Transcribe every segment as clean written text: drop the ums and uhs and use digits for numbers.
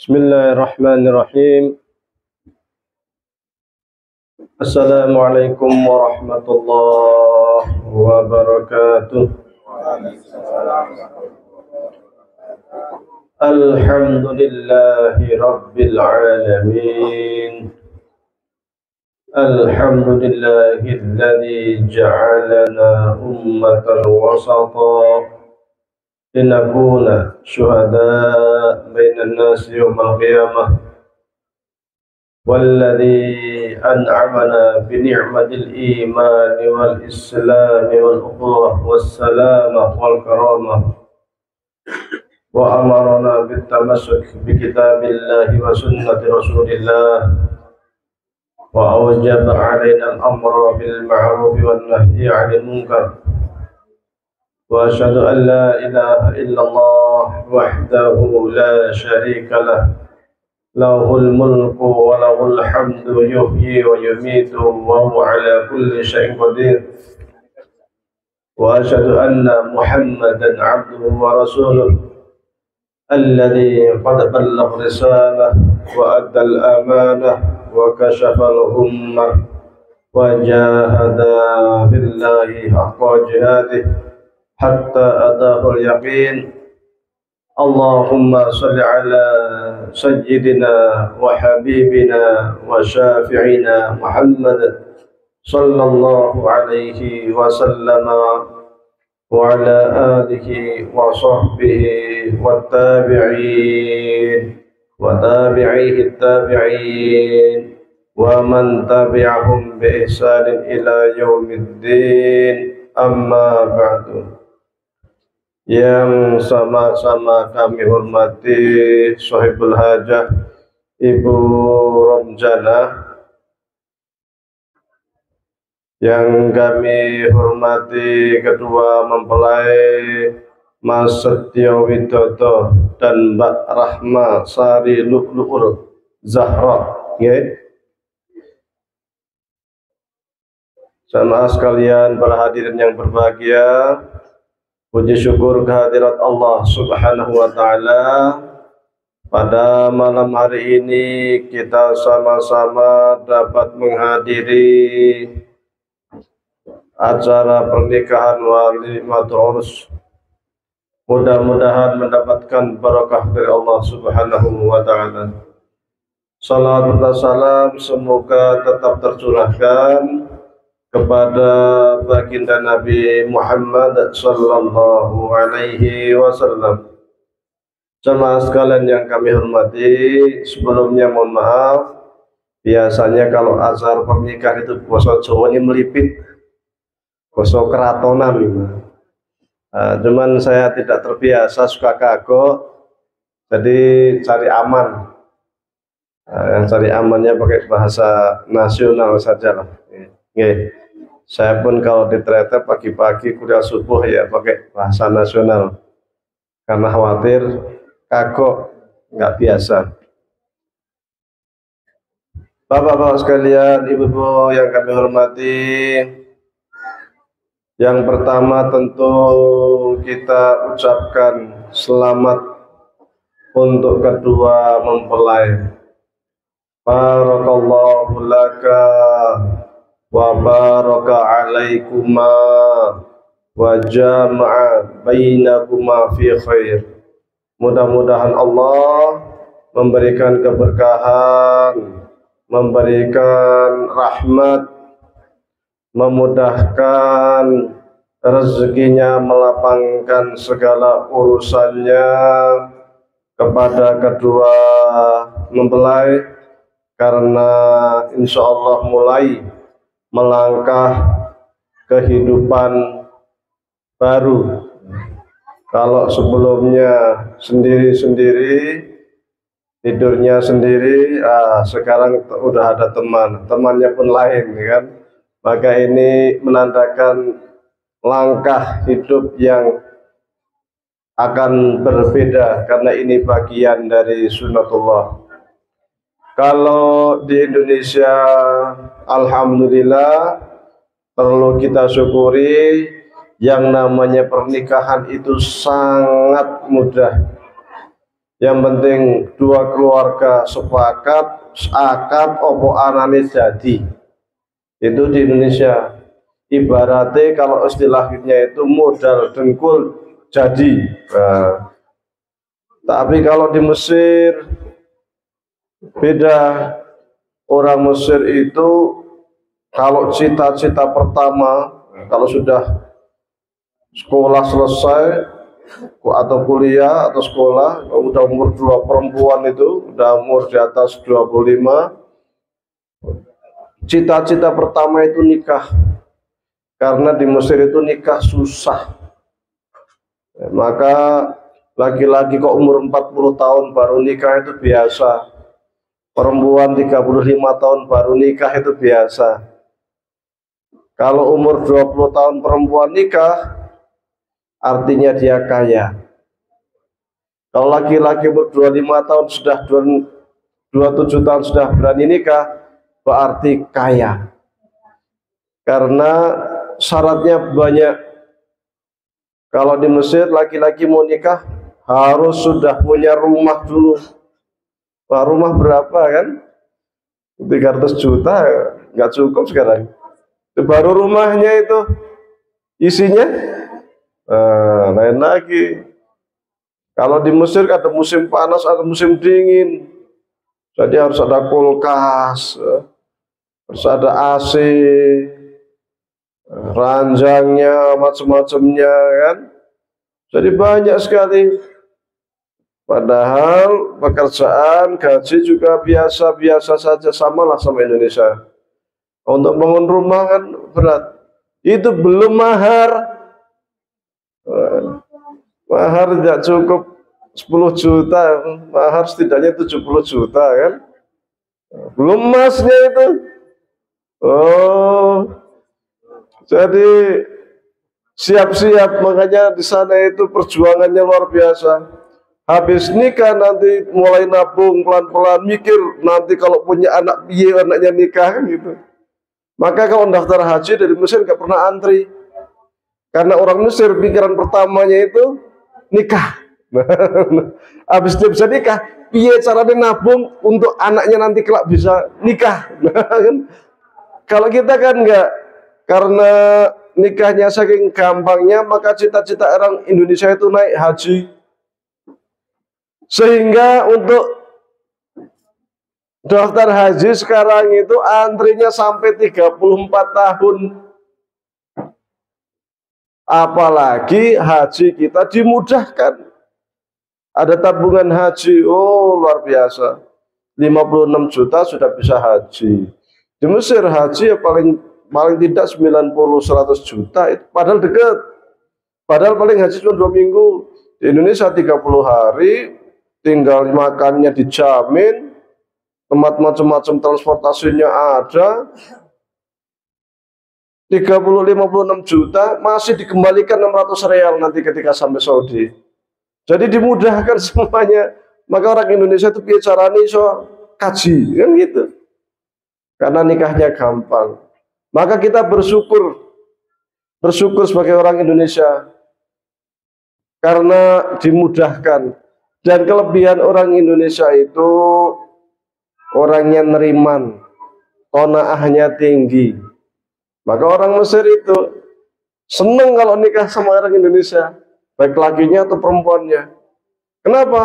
Bismillahirrahmanirrahim. Assalamualaikum warahmatullahi wabarakatuh. Alhamdulillahi rabbil alamin. Alhamdulillahilladzi ja'alana ummatan wasata linakuna syuhada bainan nasi yawmal qiyamah walladzi an'amana bi ni'matil iman wal islam wal ukhuwah was salamah wal karamah wa amarna bit tamassuk bi kitabillahi wa sunnati rasulillah wa awjaba 'alaina al-amra bil ma'ruf wan nahyi 'anil munkar wa asyhadu an la ilaha illallah wahdahu la syarika lah lahul mulku wa lahul hamdu yuhyi wa yumitu wa huwa ala kulli syai'in qadir wa asyhadu anna muhammadan 'abduhu wa rasuluh alladzi qad ballagha risalah wa adda al-amanah wa kashafa al-ummah wa jahada billahi haqqa jihadihi hatta atahul yaqin. Allahumma salli ala sayyidina wa habibina wa syafi'ina Muhammad sallallahu alaihi wa sallama wa ala alihi wa sahbihi wa tabi'in wa tabi'ihi tabi'in wa man tabi'ahum bi ihsanin ila yaumiddin. Amma ba'du. Yang sama-sama kami hormati Sohibul Hajah Ibu Romjana, yang kami hormati Ketua Mempelai Mas Setyo Widodo dan Mbak Rahma Sari Lu'lu'ur Zahra, Jamaah sekalian, para hadirin yang berbahagia, puji syukur kehadirat Allah Subhanahu wa Ta'ala. Pada malam hari ini kita sama-sama dapat menghadiri acara pernikahan walimatul urus. Mudah-mudahan mendapatkan barakah dari Allah Subhanahu wa Ta'ala. Salawat dan salam semoga tetap tercurahkan kepada baginda Nabi Muhammad sallallahu alaihi wasallam. Jemaah sekalian yang kami hormati, sebelumnya mohon maaf, biasanya kalau azhar pernikahan itu basa Jawa ini melipit, basa keratonan. Cuman saya tidak terbiasa, suka kagok, jadi cari aman. Yang cari amannya pakai bahasa nasional saja lah. Saya pun kalau ditretep pagi-pagi kuliah subuh ya pakai bahasa nasional, karena khawatir kagok nggak biasa. Bapak-bapak sekalian, ibu-ibu yang kami hormati, yang pertama tentu kita ucapkan selamat untuk kedua mempelai. Barakallahu laka wa baraka alaikuma wa jama'a bainakuma fi khair. Mudah-mudahan Allah memberikan keberkahan, memberikan rahmat, memudahkan rezekinya, melapangkan segala urusannya kepada kedua mempelai, karena insya Allah mulai melangkah kehidupan baru. Kalau sebelumnya sendiri-sendiri, tidurnya sendiri, sekarang udah ada teman, temannya pun lain, kan? Maka ini menandakan langkah hidup yang akan berbeda, karena ini bagian dari sunnatullah. Kalau di Indonesia, alhamdulillah, perlu kita syukuri, yang namanya pernikahan itu sangat mudah. Yang penting dua keluarga sepakat, akad, opo anane jadi. Itu di Indonesia. Ibaratnya kalau istilahnya itu modal dengkul jadi. Nah, tapi kalau di Mesir beda. Orang Mesir itu kalau cita-cita pertama, kalau sudah sekolah selesai atau kuliah atau sekolah, udah umur 2 perempuan itu, udah umur di atas 25, cita-cita pertama itu nikah. Karena di Mesir itu nikah susah. Maka laki-laki kok umur 40 tahun baru nikah itu biasa. Perempuan 35 tahun baru nikah itu biasa. Kalau umur 20 tahun perempuan nikah, artinya dia kaya. Kalau laki-laki umur 25 tahun sudah 27 tahun sudah berani nikah, berarti kaya. Karena syaratnya banyak. Kalau di Mesir laki-laki mau nikah harus sudah punya rumah dulu. Wah, rumah berapa kan? 300 juta nggak cukup sekarang. Itu baru rumahnya itu isinya lain lagi. Kalau di Mesir ada musim panas, ada musim dingin. Jadi harus ada kulkas, harus ada AC, ranjangnya, macam-macamnya kan. Jadi banyak sekali. Padahal pekerjaan gaji juga biasa-biasa saja, samalah sama Indonesia. Untuk bangun rumah kan berat. Itu belum mahar. Mahar tidak cukup 10 juta, mahar setidaknya 70 juta kan. Belum emasnya itu. Oh, jadi siap-siap, makanya di sana itu perjuangannya luar biasa. Habis nikah nanti mulai nabung pelan-pelan, mikir nanti kalau punya anak piye anaknya nikah gitu. Maka kalau daftar haji dari Mesir nggak pernah antri, karena orang Mesir pikiran pertamanya itu nikah. Habis dia bisa nikah, piye caranya nabung untuk anaknya nanti kelak bisa nikah. Kalau kita kan nggak, karena nikahnya saking gampangnya, maka cita-cita orang Indonesia itu naik haji. Sehingga untuk daftar haji sekarang itu antrinya sampai 34 tahun. Apalagi haji kita dimudahkan. Ada tabungan haji, oh luar biasa. 56 juta sudah bisa haji. Di Mesir haji ya paling tidak 90-100 juta, itu padahal dekat. Padahal paling haji cuma 2 minggu. Di Indonesia 30 hari. Tinggal makannya dijamin, tempat macam-macam transportasinya ada. 30-56 juta masih dikembalikan 600 real nanti ketika sampai Saudi. Jadi dimudahkan semuanya. Maka orang Indonesia itu bicara nih so kaji kan gitu. Karena nikahnya gampang. Maka kita bersyukur sebagai orang Indonesia karena dimudahkan. Dan kelebihan orang Indonesia itu orangnya neriman, qanaahnya tinggi. Maka orang Mesir itu senang kalau nikah sama orang Indonesia, baik lakinya atau perempuannya. Kenapa?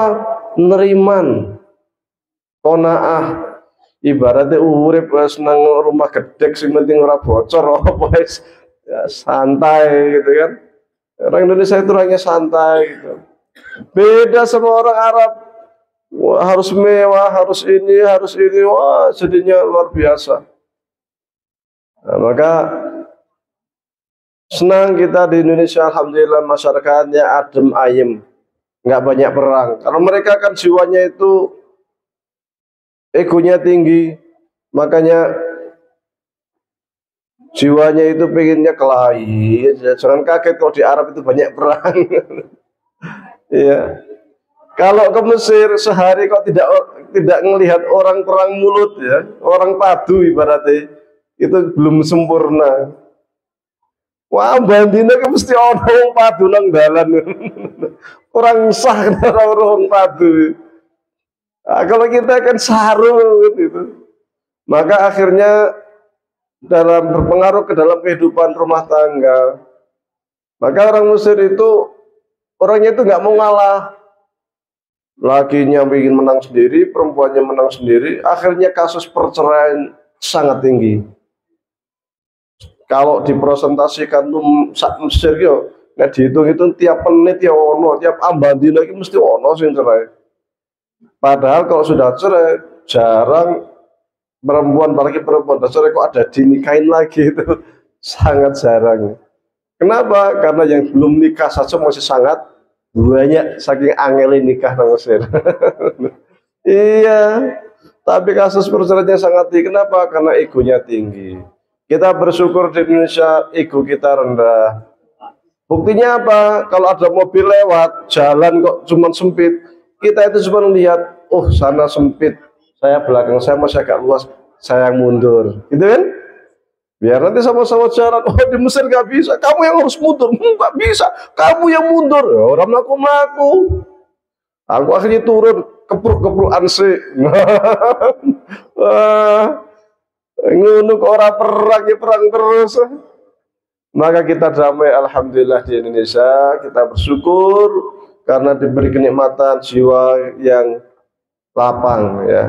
Neriman, qanaah. Ibaratnya urip senang rumah gedek sing penting ora bocor apa ya, santai gitu kan. Orang Indonesia itu orangnya santai gitu. Beda sama orang Arab. Wah, harus mewah, harus ini, wah jadinya luar biasa. Nah, maka senang kita di Indonesia, alhamdulillah masyarakatnya adem ayem, nggak banyak perang. Kalau mereka kan jiwanya itu egonya tinggi, makanya jiwanya itu pengennya kelahi. Jangan kaget kalau di Arab itu banyak perang. Iya. Kalau ke Mesir sehari kok tidak melihat orang perang mulut ya, orang padu ibaratnya itu belum sempurna. Wah, bandine ki mesti ana wong padu nang dalan. Kurang sah ora wong padu. Nah, kalau kita kan saru gitu. Maka akhirnya dalam berpengaruh ke dalam kehidupan rumah tangga. Maka orang Mesir itu orangnya itu nggak mau ngalah. Lakinya ingin menang sendiri, perempuannya menang sendiri. Akhirnya kasus perceraian sangat tinggi. Kalau dipresentasikan tuh sak Mesir yo, nggak dihitung-hitung tiap menit ya ono, tiap ambandi lagi mesti ono sing cerai. Padahal kalau sudah cerai, jarang perempuan, apalagi perempuan cerai kok ada dinikahin lagi itu sangat jarang. Kenapa? Karena yang belum nikah saja masih sangat banyak, saking angelnya nikah nang Mesir. Iya, tapi kasus perceraiannya sangat tinggi. Kenapa? Karena egonya tinggi. Kita bersyukur di Indonesia ego kita rendah. Buktinya apa? Kalau ada mobil lewat, jalan kok cuma sempit. Kita itu cuma lihat, oh sana sempit, saya belakang saya masih agak luas, saya yang mundur. Gitu kan? Biar nanti sama-sama jalan. Oh di Mesir gak bisa, kamu yang harus mundur. Gak bisa, kamu yang mundur. Ya, orang melaku-melaku. Aku akhirnya turun, kepruk-kepruk ansi. Ngunuk orang perang, ya perang terus. Maka kita damai, alhamdulillah di Indonesia. Kita bersyukur karena diberi kenikmatan jiwa yang lapang ya.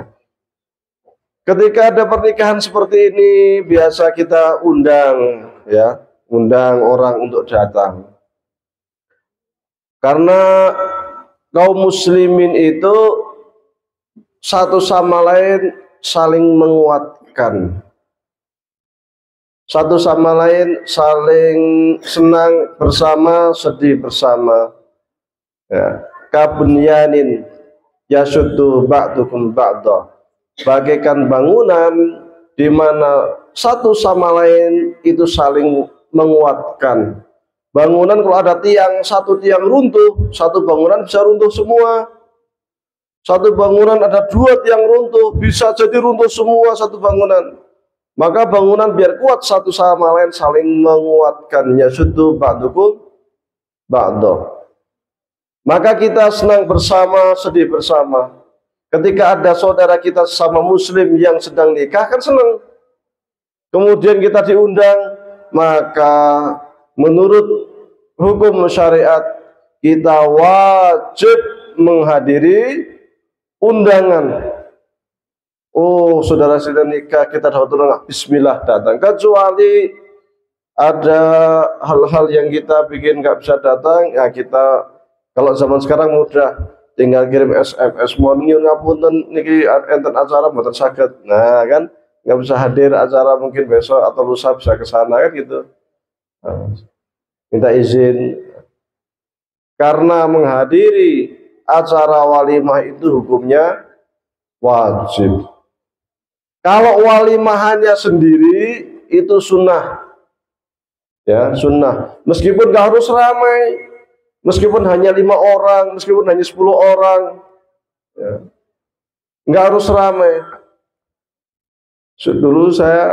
Ketika ada pernikahan seperti ini, biasa kita undang ya, undang orang untuk datang. Karena kaum muslimin itu satu sama lain saling menguatkan. Satu sama lain saling senang bersama, sedih bersama. Ya, kabunyanin yasuddu ba'dukum ba'da. Bagaikan bangunan di mana satu sama lain itu saling menguatkan. Bangunan kalau ada tiang, satu tiang runtuh, satu bangunan bisa runtuh semua. Satu bangunan ada dua tiang runtuh, bisa jadi runtuh semua satu bangunan. Maka bangunan biar kuat satu sama lain saling menguatkan. Yasuddu ba'dukum ba'da. Maka kita senang bersama, sedih bersama. Ketika ada saudara kita sama muslim yang sedang nikah kan senang. Kemudian kita diundang, maka menurut hukum syariat kita wajib menghadiri undangan. Oh, saudara sedang nikah, kita dapat undangan, bismillah datang. Kecuali ada hal-hal yang kita bikin nggak bisa datang, ya kita kalau zaman sekarang mudah, tinggal kirim SMS, mohon nyuwun ngapunten niki enten acara mboten saged. Nah, kan nggak bisa hadir acara mungkin besok atau lusa bisa ke sana kan gitu. Nah, minta izin karena menghadiri acara walimah itu hukumnya wajib. Kalau walimahannya sendiri itu sunnah, ya sunnah. Meskipun nggak harus ramai. Meskipun hanya 5 orang, meskipun hanya 10 orang, ya, nggak harus ramai. Dulu saya,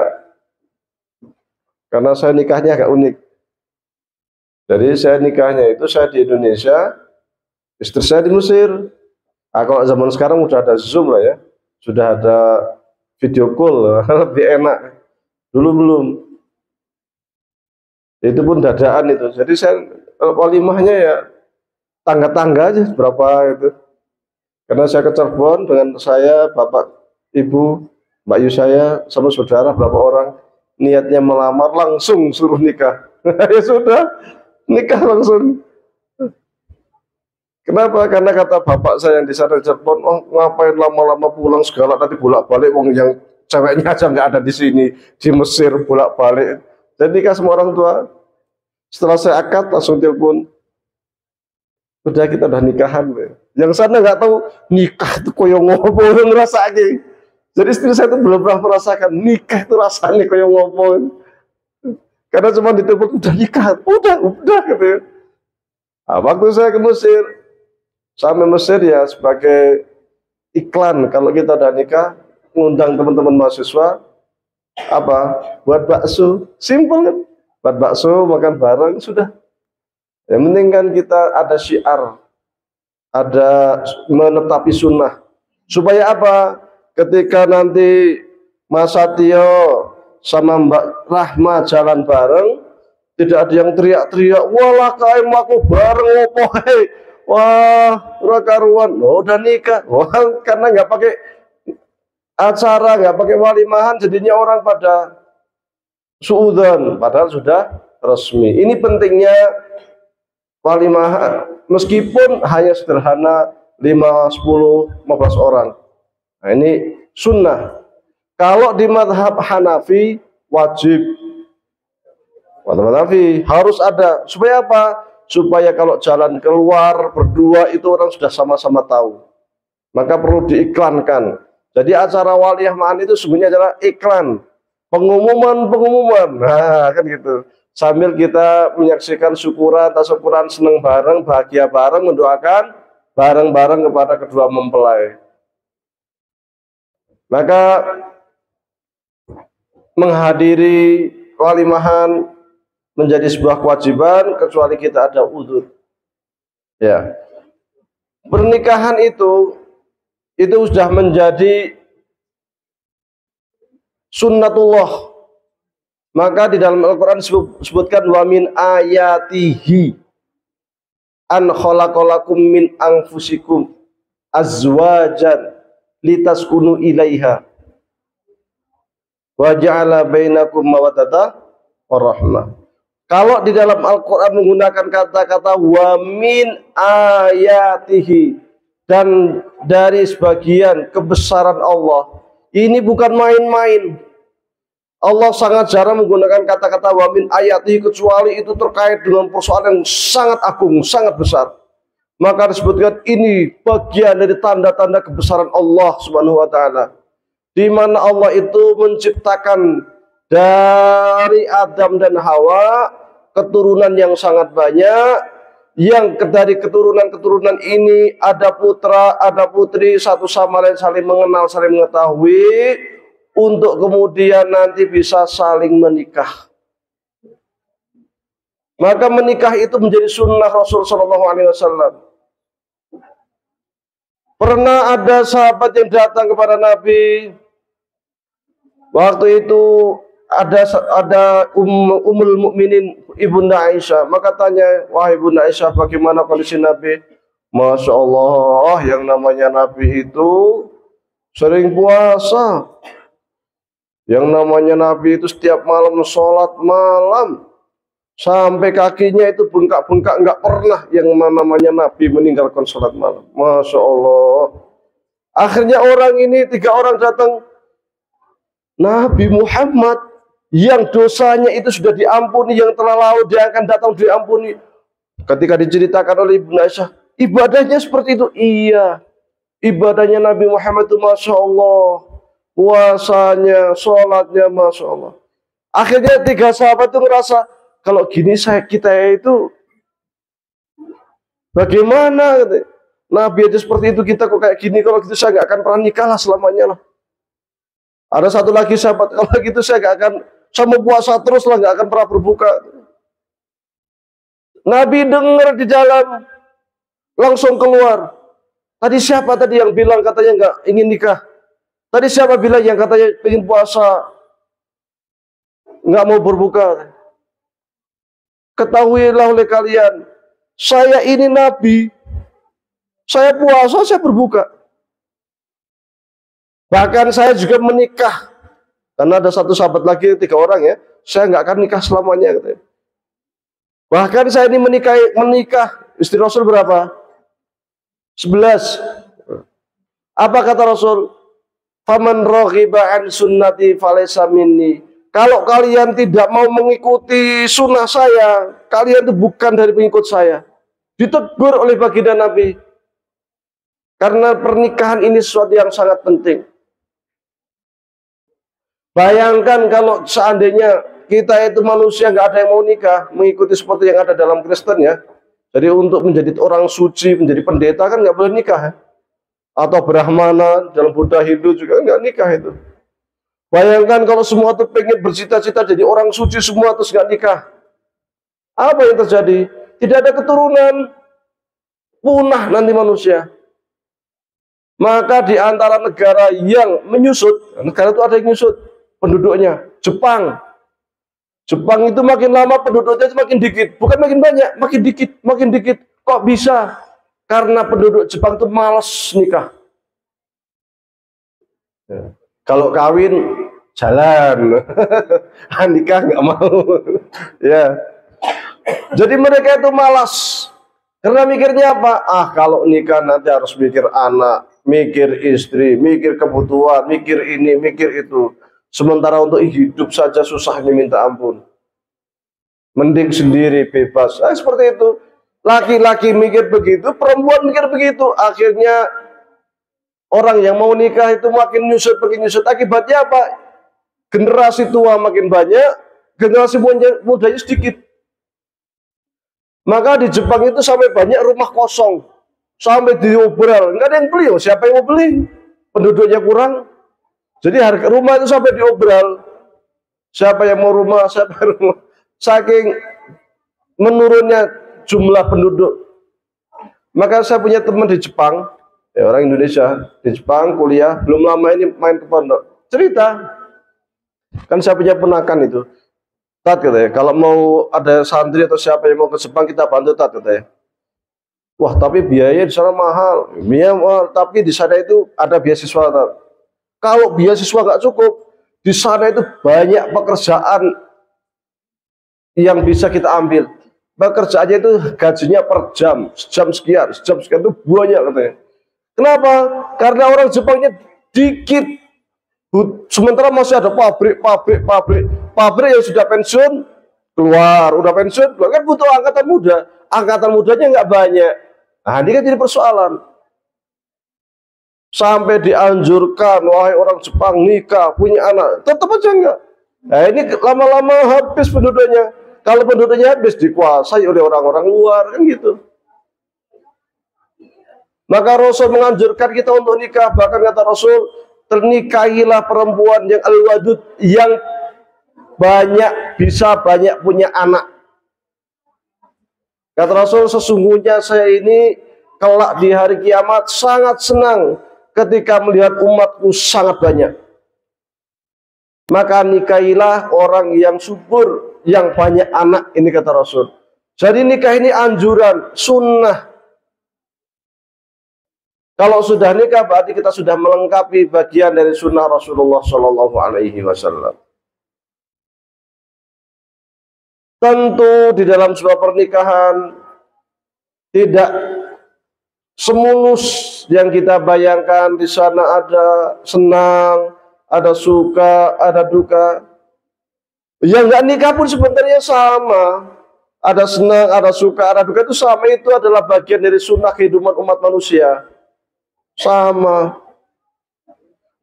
karena saya nikahnya agak unik. Jadi saya nikahnya itu saya di Indonesia, istri saya di Mesir. Nah, kalau zaman sekarang udah ada Zoom lah ya, sudah ada video call, lebih enak. Dulu belum. Itu pun dadaan itu. Jadi saya walimahnya ya tangga-tangga aja berapa itu. Karena saya ke Cirebon dengan saya, bapak, ibu, mbak Yu saya sama saudara berapa orang niatnya melamar langsung suruh nikah. Ya sudah nikah langsung. Kenapa? Karena kata bapak saya yang di sana di Cirebon, oh ngapain lama-lama pulang segala nanti bolak-balik, wong yang ceweknya aja nggak ada di sini di Mesir bolak-balik. Jadi nikah semua orang tua. Setelah saya akad langsung telepon, udah kita udah nikahan. Yang sana nggak tahu nikah itu koyo ngopo ngerasake. Jadi istri saya itu belum pernah merasakan nikah itu rasanya koyo ngopo. Karena cuma ditelepon udah nikah, udah gitu. Nah, waktu saya ke Mesir, sampai Mesir ya sebagai iklan kalau kita udah nikah, ngundang teman-teman mahasiswa apa buat bakso, simple kan. buat bakso, makan bareng, sudah. Yang penting kan kita ada syiar, ada menetapi sunnah. Supaya apa? Ketika nanti Mas Satyo sama Mbak Rahma jalan bareng, tidak ada yang teriak-teriak, walah kaim aku bareng opo hei. Wah, ora karuan. Oh, udah nikah. Wah, karena nggak pakai acara, nggak pakai walimahan, jadinya orang pada suudzon, padahal sudah resmi. Ini pentingnya walimahan, meskipun hanya sederhana 5, 10, 15 orang. Nah, ini sunnah. Kalau di madhab Hanafi wajib. Madhab Hanafi harus ada. Supaya apa? Supaya kalau jalan keluar berdua itu orang sudah sama-sama tahu. Maka perlu diiklankan. Jadi acara walimahan itu sebenarnya adalah iklan, pengumuman. Nah, kan gitu. Sambil kita menyaksikan syukuran, tasyukuran, senang bareng, bahagia bareng, mendoakan bareng-bareng kepada kedua mempelai. Maka menghadiri walimahan menjadi sebuah kewajiban kecuali kita ada udzur. Ya. Pernikahan itu sudah menjadi sunnatullah. Maka di dalam Al-Qur'an disebutkan wa min ayatihi an khalaqalakum min anfusikum azwajan litaskunu ilaiha wa ja'ala bainakum mawaddata warahmah. Kalau di dalam Al-Quran menggunakan kata-kata wa min ayatihi, dan dari sebagian kebesaran Allah, ini bukan main-main. Allah sangat jarang menggunakan kata-kata wa min ayatihi kecuali itu terkait dengan persoalan yang sangat agung, sangat besar. Maka disebutkan ini bagian dari tanda-tanda kebesaran Allah Subhanahu wa taala, di mana Allah itu menciptakan dari Adam dan Hawa keturunan yang sangat banyak, yang dari keturunan-keturunan ini ada putra, ada putri, satu sama lain saling mengenal, saling mengetahui, untuk kemudian nanti bisa saling menikah. Maka menikah itu menjadi sunnah Rasul Shallallahu Alaihi Wasallam. Pernah ada sahabat yang datang kepada Nabi. Waktu itu ada Ummul Mukminin Ibunda Aisyah. Maka tanya, wahai Ibunda Aisyah, bagaimana kondisi Nabi? Masya Allah, yang namanya Nabi itu sering puasa. Yang namanya Nabi itu setiap malam sholat malam, sampai kakinya itu bengkak-bengkak, nggak pernah yang namanya Nabi meninggalkan sholat malam. Masya Allah. Akhirnya orang ini, 3 orang datang, Nabi Muhammad yang dosanya itu sudah diampuni, yang telah lalu dia akan datang diampuni. Ketika diceritakan oleh Ibnu Aisyah, ibadahnya seperti itu. Iya, ibadahnya Nabi Muhammad itu Masya Allah, puasanya, sholatnya Masya Allah. Akhirnya 3 sahabat itu ngerasa, kalau gini kita itu bagaimana? Nabi aja seperti itu, kita kok kayak gini. Kalau gitu saya nggak akan pernah nikah lah selamanya lah. Ada satu lagi sahabat, kalau gitu saya nggak akan, sama puasa terus lah, nggak akan pernah berbuka. Nabi dengar di dalam, langsung keluar. Tadi siapa tadi yang bilang katanya nggak ingin nikah? Tadi siapa bilang yang katanya ingin puasa, nggak mau berbuka? Ketahuilah oleh kalian, saya ini Nabi, saya puasa, saya berbuka. Bahkan saya juga menikah. Karena ada satu sahabat lagi, 3 orang ya, saya nggak akan nikah selamanya. Katanya. Bahkan saya ini menikah, istri Rasul berapa? 11. Apa kata Rasul? Faman raghiba an sunnati falaysa minni. Kalau kalian tidak mau mengikuti sunnah saya, kalian itu bukan dari pengikut saya. Ditegur oleh baginda Nabi. Karena pernikahan ini sesuatu yang sangat penting. Bayangkan kalau seandainya kita itu manusia nggak ada yang mau nikah, mengikuti seperti yang ada dalam Kristen ya. Jadi untuk menjadi orang suci, menjadi pendeta kan nggak boleh nikah ya. Atau Brahmana, dalam Buddha Hindu juga nggak nikah itu. Bayangkan kalau semua tuh pengen bercita-cita jadi orang suci semua terus nggak nikah. Apa yang terjadi? Tidak ada keturunan, punah nanti manusia. Maka di antara negara yang menyusut, negara itu ada yang menyusut penduduknya, Jepang. Jepang itu makin lama penduduknya itu makin dikit, bukan makin banyak, makin dikit, makin dikit. Kok bisa? Karena penduduk Jepang itu malas nikah. Ya. Kalau kawin jalan, nikah nggak mau. Ya. Jadi mereka itu malas. Karena mikirnya apa? Ah, kalau nikah nanti harus mikir anak, mikir istri, mikir kebutuhan, mikir ini, mikir itu. Sementara untuk hidup saja susahnya minta ampun. Mending sendiri bebas. Seperti itu. Laki-laki mikir begitu, perempuan mikir begitu. Akhirnya orang yang mau nikah itu makin nyusut, makin nyusut. Akibatnya apa? Generasi tua makin banyak, generasi mudanya sedikit. Maka di Jepang itu sampai banyak rumah kosong, sampai diobral, nggak ada yang beli. Siapa yang mau beli? Penduduknya kurang. Jadi harga rumah itu sampai diobral. Siapa yang mau rumah? Siapa yang rumah? Saking menurunnya jumlah penduduk. Maka saya punya teman di Jepang, ya orang Indonesia di Jepang kuliah, belum lama ini main ke pondok. Cerita, kan saya punya ponakan itu. Tat katanya, kalau mau ada santri atau siapa yang mau ke Jepang kita bantu Tat katanya. Wah tapi biaya di sana mahal, tapi di sana itu ada beasiswa Tat. Kalau beasiswa nggak cukup, di sana itu banyak pekerjaan yang bisa kita ambil. Pekerjaannya itu gajinya per jam, sejam sekian itu banyak katanya. Kenapa? Karena orang Jepangnya dikit. Sementara masih ada pabrik yang sudah pensiun keluar, udah pensiun keluar, kan butuh angkatan mudanya nggak banyak. Nah ini kan jadi persoalan sampai dianjurkan wahai orang Jepang nikah punya anak, tetap aja enggak. Nah ini lama-lama habis penduduknya. Kalau penduduknya habis dikuasai oleh orang-orang luar kan gitu. Maka Rasul menganjurkan kita untuk nikah, bahkan kata Rasul, ternikahilah perempuan yang al-wadud, yang banyak punya anak. Kata Rasul, sesungguhnya saya ini kelak di hari kiamat sangat senang ketika melihat umatku sangat banyak. Maka nikahilah orang yang subur, yang banyak anak, ini kata Rasul. Jadi nikah ini anjuran, sunnah. Kalau sudah nikah berarti kita sudah melengkapi bagian dari sunnah Rasulullah Shallallahu Alaihi Wasallam. Tentu di dalam sebuah pernikahan tidak semulus yang kita bayangkan. Di sana ada senang, ada suka, ada duka. Yang nggak nikah pun sebenarnya sama. Ada senang, ada suka, ada duka, itu sama. Itu adalah bagian dari sunnah kehidupan umat manusia. Sama.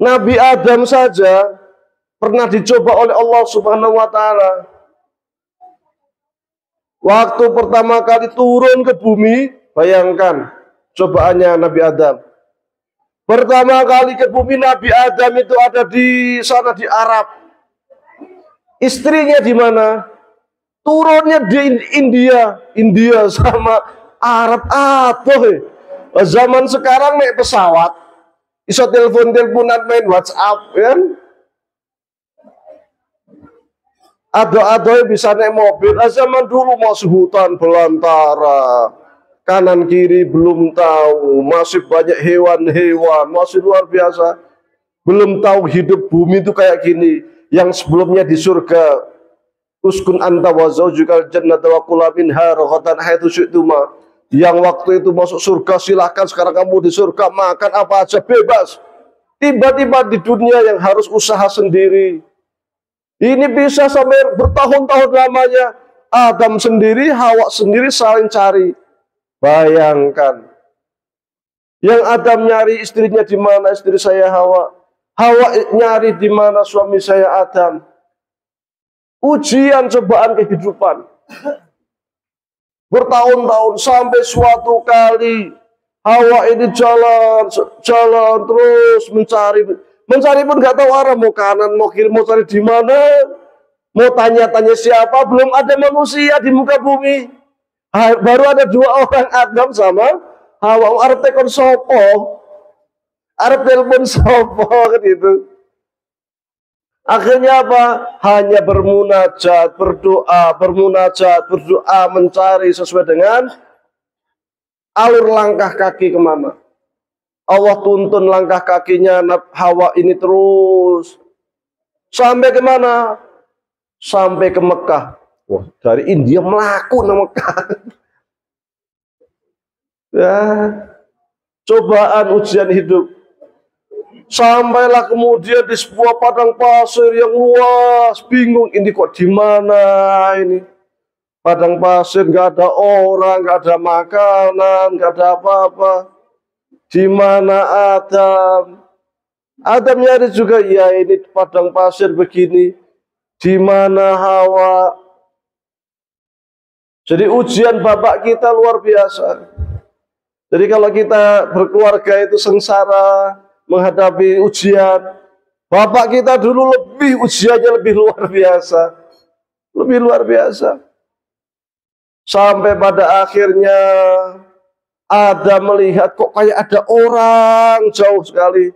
Nabi Adam saja pernah dicoba oleh Allah Subhanahu wa Ta'ala. Waktu pertama kali turun ke bumi, bayangkan cobaannya Nabi Adam. Pertama kali ke bumi, Nabi Adam itu ada di sana di Arab. Istrinya di mana? Turunnya di India sama Arab. Zaman sekarang naik pesawat, iso telepon-teleponan, main WhatsApp, kan? Ado-ado bisa naik mobil. Zaman dulu masih hutan belantara, kanan kiri belum tahu, masih banyak hewan-hewan, masih luar biasa. Belum tahu hidup bumi itu kayak gini. Yang sebelumnya di surga, uskun anta wa zaujukal jannata wa kula minha raghadan haitsu syi'tuma. Yang waktu itu masuk surga, silahkan sekarang kamu di surga makan apa aja bebas. Tiba-tiba di dunia yang harus usaha sendiri. Ini bisa sampai bertahun-tahun lamanya. Adam sendiri, Hawa sendiri saling cari. Bayangkan. Yang Adam nyari istrinya di mana, istri saya Hawa. Hawa nyari di mana, suami saya Adam. Ujian cobaan kehidupan. Bertahun-tahun sampai suatu kali Hawa ini jalan terus mencari pun nggak tahu arah, mau kanan mau kiri mau cari di mana. Mau tanya-tanya siapa? Belum ada manusia di muka bumi. Baru ada dua orang, Adam sama Hawa. Arep tekon sopo, arep telepon sopo kan itu. Akhirnya apa? Hanya bermunajat, berdoa, mencari sesuai dengan alur langkah kaki kemana. Allah tuntun langkah kakinya Hawa ini terus sampai kemana? Sampai ke Mekah. Wah, dari India melaku ke Mekah. Ya, cobaan ujian hidup. Sampailah kemudian di sebuah padang pasir yang luas, bingung ini kok di mana ini? Padang pasir, nggak ada orang, nggak ada makanan, nggak ada apa-apa. Di mana Adam? Adam nyari juga, ya ini padang pasir begini. Di mana Hawa? Jadi ujian bapak kita luar biasa. Jadi kalau kita berkeluarga itu sengsara menghadapi ujian, bapak kita dulu ujiannya lebih luar biasa. Lebih luar biasa. Sampai pada akhirnya Adam melihat kok kayak ada orang jauh sekali.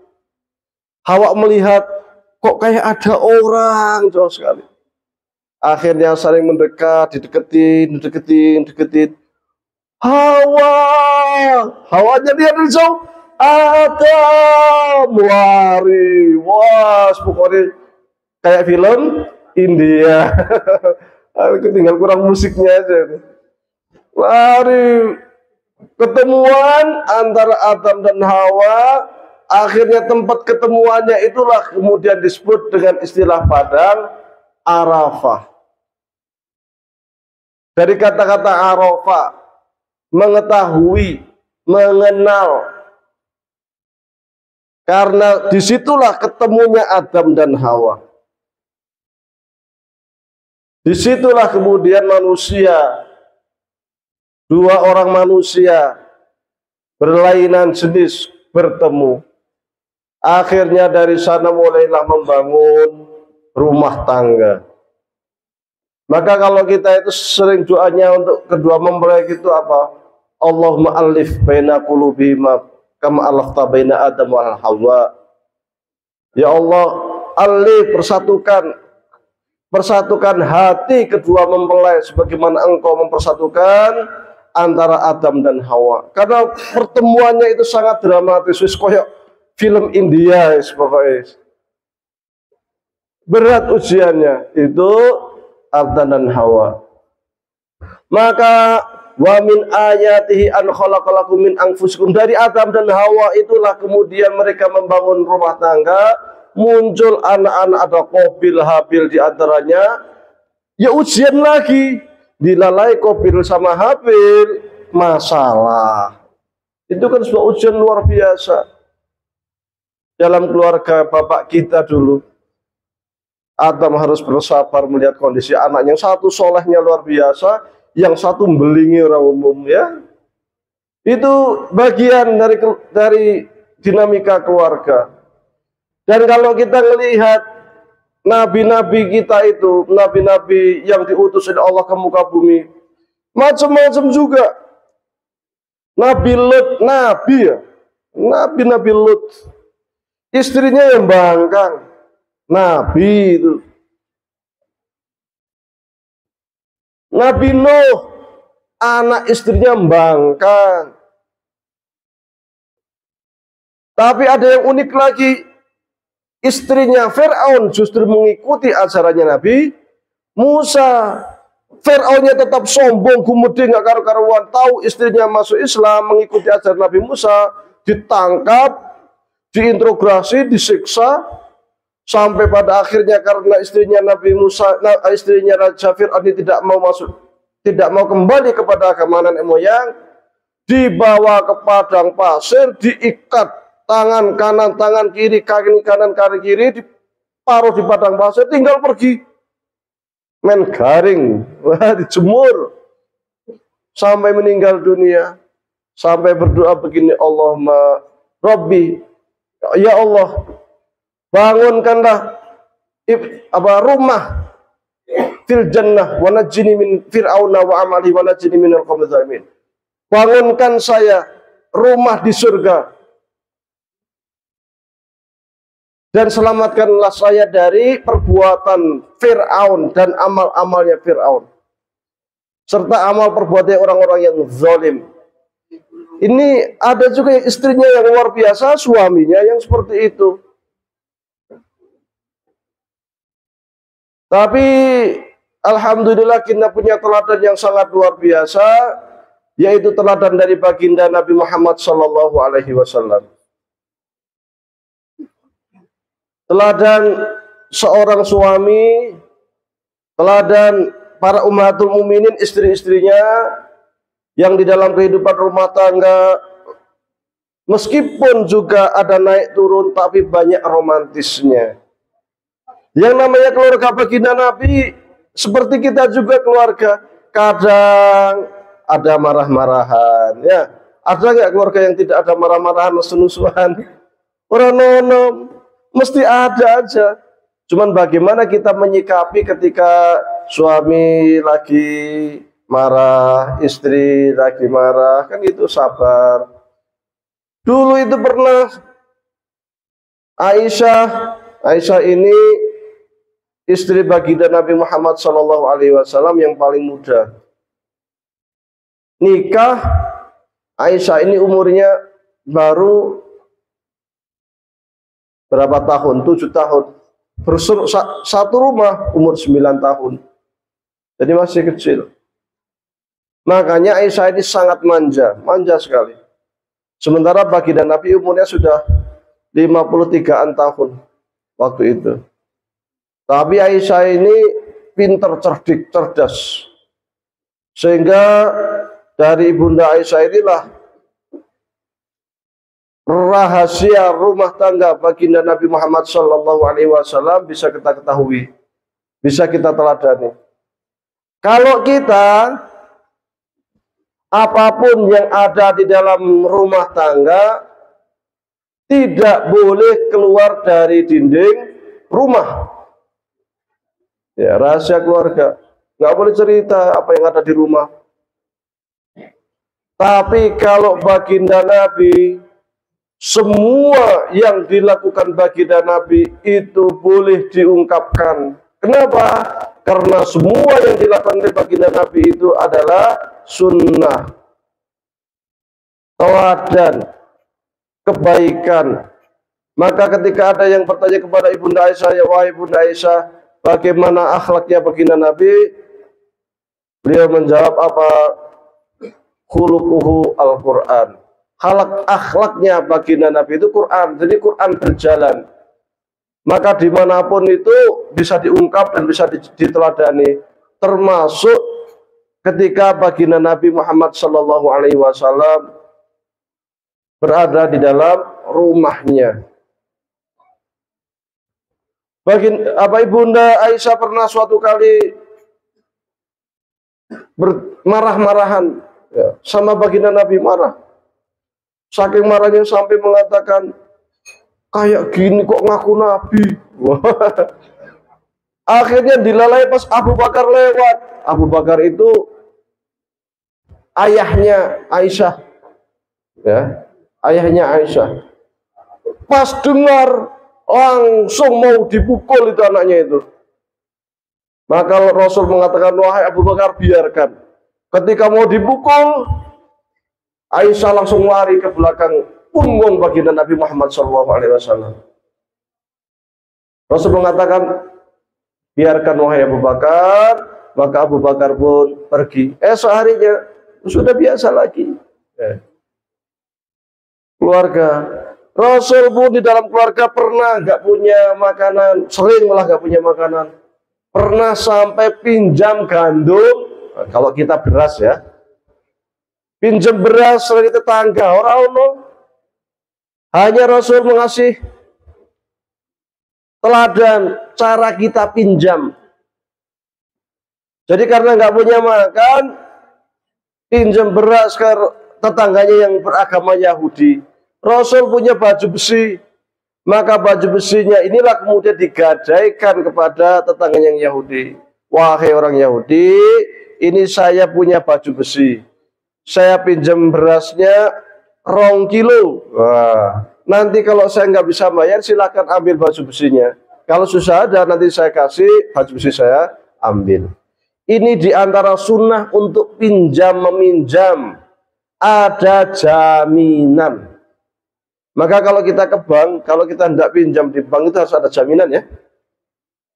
Hawa melihat kok kayak ada orang jauh sekali. Akhirnya saling mendekat, dideketin. Hawanya dia dari jauh. Adam lari. Wah, pokoknya kayak film India. Aku tinggal kurang musiknya aja. Lari. Ketemuan antara Adam dan Hawa. Akhirnya tempat ketemuannya itulah kemudian disebut dengan istilah Padang Arafah. Dari kata-kata Arafah, mengetahui, mengenal. Karena disitulah ketemunya Adam dan Hawa. Disitulah kemudian manusia, dua orang manusia berlainan jenis bertemu. Akhirnya dari sana mulailah membangun rumah tangga. Maka kalau kita itu sering doanya untuk kedua mempelai itu apa? Allahumma alif baina qulubihima kama alafta baina Adam wal Hawa. Ya Allah, alif persatukan hati kedua mempelai sebagaimana Engkau mempersatukan antara Adam dan Hawa. Karena pertemuannya itu sangat dramatis, wis koyo film India pokoknya. Berat ujiannya itu Adam dan Hawa. Maka wa min ayatihi an khalaqalakum min anfusikum, dari Adam dan Hawa itulah kemudian mereka membangun rumah tangga, muncul anak-anak, ada Qabil Habil di antaranya. Ya ujian lagi, dilalai Qabil sama Habil, masalah. Itu kan sebuah ujian luar biasa. Dalam keluarga bapak kita dulu, Adam harus bersabar melihat kondisi anak yang satu solehnya luar biasa, yang satu belingi orang umum ya. Itu bagian dari dinamika keluarga. Dan kalau kita melihat nabi-nabi kita itu, nabi-nabi yang diutus oleh Allah ke muka bumi, macam-macam juga. Nabi Lut, Nabi Lut, istrinya yang bangkang, Nabi itu. Nabi Nuh, anak istrinya bangkang. Tapi ada yang unik lagi, istrinya Fir'aun justru mengikuti ajarannya Nabi Musa. Fir'aunnya tetap sombong, gumede, nggak karu-karuan, tahu istrinya masuk Islam, mengikuti ajaran Nabi Musa, ditangkap, diinterogasi, disiksa, sampai pada akhirnya karena istrinya Nabi Musa, istrinya Raja Fir'aun tidak mau masuk, tidak mau kembali kepada agama nenek moyang, dibawa ke padang pasir, diikat tangan kanan, tangan kiri, kaki kanan, kaki kiri, diparuh di padang pasir, tinggal pergi. Men garing, wah, dijemur sampai meninggal dunia, sampai berdoa begini, Allahumma Rabbi, ya Allah, bangunkanlah rumah fil jannah wa najjini min fir'auna wa amali wa najjini minal qaumidz zalimin. Bangunkan saya rumah di surga dan selamatkanlah saya dari perbuatan Fir'aun dan amal-amalnya Fir'aun serta amal perbuatan orang-orang yang zalim. Ini ada juga yang istrinya yang luar biasa, suaminya yang seperti itu. Tapi alhamdulillah kita punya teladan yang sangat luar biasa, yaitu teladan dari baginda Nabi Muhammad sallallahu alaihi wasallam. Teladan seorang suami, teladan para ummatul mukminin, istri-istrinya yang di dalam kehidupan rumah tangga meskipun juga ada naik turun tapi banyak romantisnya. Yang namanya keluarga baginda Nabi seperti kita juga keluarga, kadang ada marah-marahan ya. Ada nggak keluarga yang tidak ada marah-marahan, nusuhan? Orang nonom mesti ada aja. Cuman bagaimana kita menyikapi ketika suami lagi marah, istri lagi marah, kan itu sabar. Dulu itu pernah Aisyah ini istri baginda Nabi Muhammad SAW yang paling muda. Nikah, Aisyah ini umurnya baru berapa tahun? 7 tahun. Satu rumah umur 9 tahun. Jadi masih kecil. Makanya Aisyah ini sangat manja sekali. Sementara baginda Nabi umurnya sudah 53-an tahun waktu itu. Tapi Aisyah ini pintar, cerdik, cerdas. Sehingga dari ibunda Aisyah inilah rahasia rumah tangga baginda Nabi Muhammad SAW bisa kita ketahui, bisa kita teladani. Kalau kita apapun yang ada di dalam rumah tangga tidak boleh keluar dari dinding rumah. Ya, rahasia keluarga. Nggak boleh cerita apa yang ada di rumah. Tapi kalau baginda Nabi, semua yang dilakukan baginda Nabi itu boleh diungkapkan. Kenapa? Karena semua yang dilakukan oleh baginda Nabi itu adalah sunnah, teladan, kebaikan. Maka ketika ada yang bertanya kepada ibunda Aisyah, ya wahai ibunda Aisyah, bagaimana akhlaknya baginda Nabi? Beliau menjawab apa? Khuluquhu al-Quran. Akhlaknya baginda Nabi itu Quran. Jadi Quran berjalan. Maka dimanapun itu bisa diungkap dan bisa diteladani. Termasuk ketika baginda Nabi Muhammad SAW berada di dalam rumahnya. Ibunda Aisyah pernah suatu kali marah-marahan ya, sama baginda Nabi, marah. Saking marahnya sampai mengatakan, kayak gini kok ngaku Nabi. Akhirnya dilalai pas Abu Bakar lewat. Abu Bakar itu ayahnya Aisyah. Ya, ayahnya Aisyah. Pas dengar langsung mau dipukul itu anaknya itu. Maka Rasul mengatakan, wahai Abu Bakar, biarkan. Ketika mau dipukul, Aisyah langsung lari ke belakang punggung baginda Nabi Muhammad SAW. Rasul mengatakan, biarkan wahai Abu Bakar. Maka Abu Bakar pun pergi. Esok harinya sudah biasa lagi. Keluarga Rasul pun di dalam keluarga pernah nggak punya makanan, sering malah nggak punya makanan. Pernah sampai pinjam gandum, kalau kita beras ya, pinjam beras dari tetangga orang. Hanya Rasul mengasih teladan cara kita pinjam. Jadi karena nggak punya makan, pinjam beras ke tetangganya yang beragama Yahudi. Rasul punya baju besi, maka baju besinya inilah kemudian digadaikan kepada tetangga yang Yahudi. wahai orang Yahudi, ini saya punya baju besi, saya pinjam berasnya 2 kilo. Wah, nanti kalau saya nggak bisa bayar, silakan ambil baju besinya. Kalau susah ada, nanti saya kasih baju besi, saya ambil. Ini diantara sunnah untuk pinjam meminjam, ada jaminan. Maka kalau kita ke bank, kalau kita hendak pinjam di bank itu harus ada jaminan ya.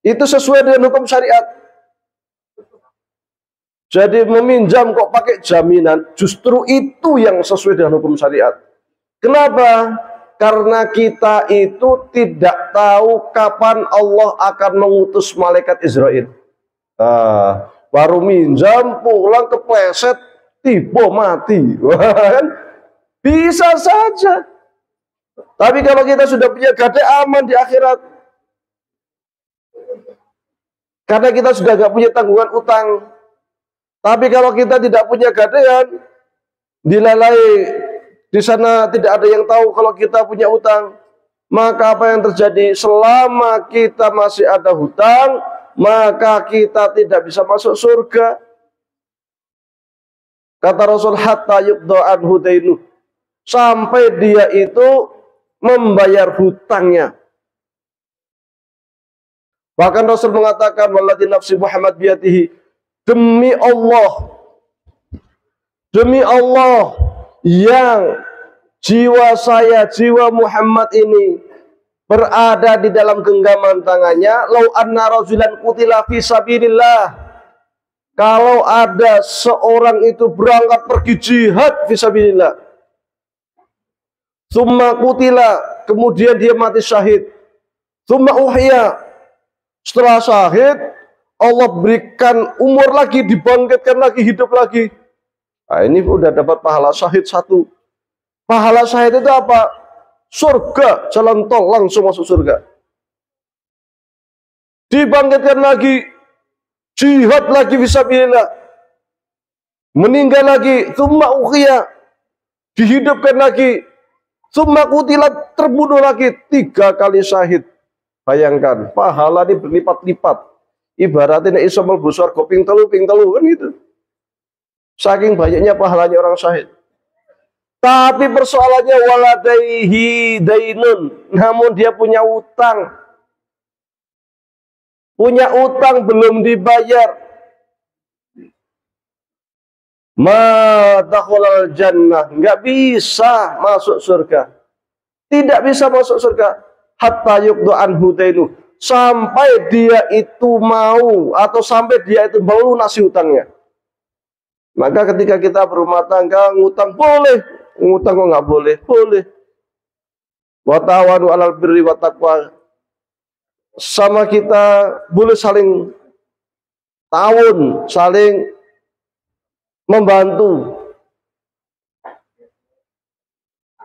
Itu sesuai dengan hukum syariat. Jadi meminjam kok pakai jaminan, justru itu yang sesuai dengan hukum syariat. Kenapa? Karena kita itu tidak tahu kapan Allah akan mengutus malaikat Israel. Baru minjam, pulang kepleset, tiba mati. Bisa saja. Tapi kalau kita sudah punya gadai, aman di akhirat. Karena kita sudah nggak punya tanggungan utang. Tapi kalau kita tidak punya gadaian, dilalai, di sana tidak ada yang tahu kalau kita punya utang, maka apa yang terjadi? Selama kita masih ada hutang, maka kita tidak bisa masuk surga. Kata Rasul, hatta yuqda anhu dainu, sampai dia itu membayar hutangnya. Bahkan Rasul mengatakan, walladzi nafsi Muhammad biyadihi, demi Allah yang jiwa saya, jiwa Muhammad ini berada di dalam genggaman tangannya, lau anna rajulan qutila fi sabilillah, kalau ada seorang itu berangkat pergi jihad fi sabilillah, summa qutila, kemudian dia mati syahid, summa uhya, setelah syahid Allah berikan umur lagi, dibangkitkan lagi, hidup lagi. Nah, ini udah dapat pahala syahid 1. Pahala syahid itu apa? Surga, jalan tol langsung masuk surga. Dibangkitkan lagi, jihad lagi fisabilillah, meninggal lagi, tsumma ukhya, dihidupkan lagi, tsumma qutila, terbunuh lagi, 3 kali syahid. Bayangkan, pahala ini berlipat-lipat. Ibaratnya iso mlebu swarga ping telu kan gitu. Saking banyaknya pahalanya orang syahid. Tapi persoalannya waladaihi dainun, namun dia punya utang. Punya utang belum dibayar. Ma dakhalal jannah, enggak bisa masuk surga. Tidak bisa masuk surga hatta yuqda anhu dainu, sampai dia itu mau atau sampai dia itu mau lunasi hutangnya. Maka ketika kita berumah tangga, ngutang boleh, ngutang kok nggak boleh? Boleh. Wa tawadu 'alal birri wa taqwa, sama kita boleh saling ta'awun, saling membantu.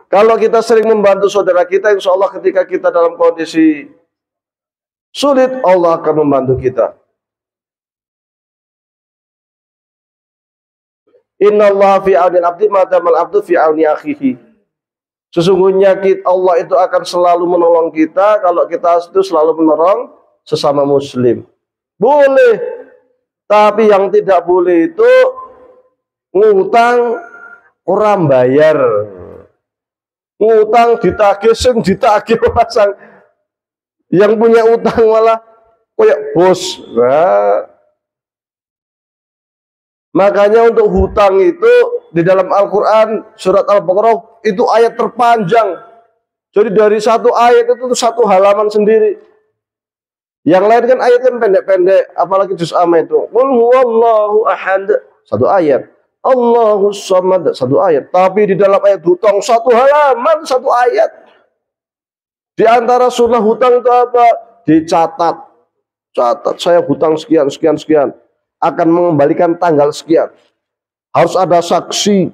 Kalau kita sering membantu saudara kita, insya Allah ketika kita dalam kondisi sulit, Allah akan membantu kita. Inna Allah fi auni abdi ma damal abdu fi auni akhihi. Sesungguhnya Allah itu akan selalu menolong kita kalau kita itu selalu menolong sesama muslim. Boleh. Tapi yang tidak boleh itu ngutang orang bayar. Ngutang ditagih sing ditagih pasang. Yang punya utang malah kayak bos. Nah, makanya untuk hutang itu di dalam Al-Quran surat Al-Baqarah itu ayat terpanjang. Jadi dari satu ayat itu satu halaman sendiri. Yang lain kan ayat kan pendek-pendek, apalagi juz amma itu. Qul huwallahu ahad, satu ayat. Allahus samad, satu ayat. Tapi di dalam ayat hutang satu halaman, satu ayat. Di antara sunnah hutang itu apa? Dicatat. Catat, saya hutang sekian, sekian, sekian. Akan mengembalikan tanggal sekian. Harus ada saksi.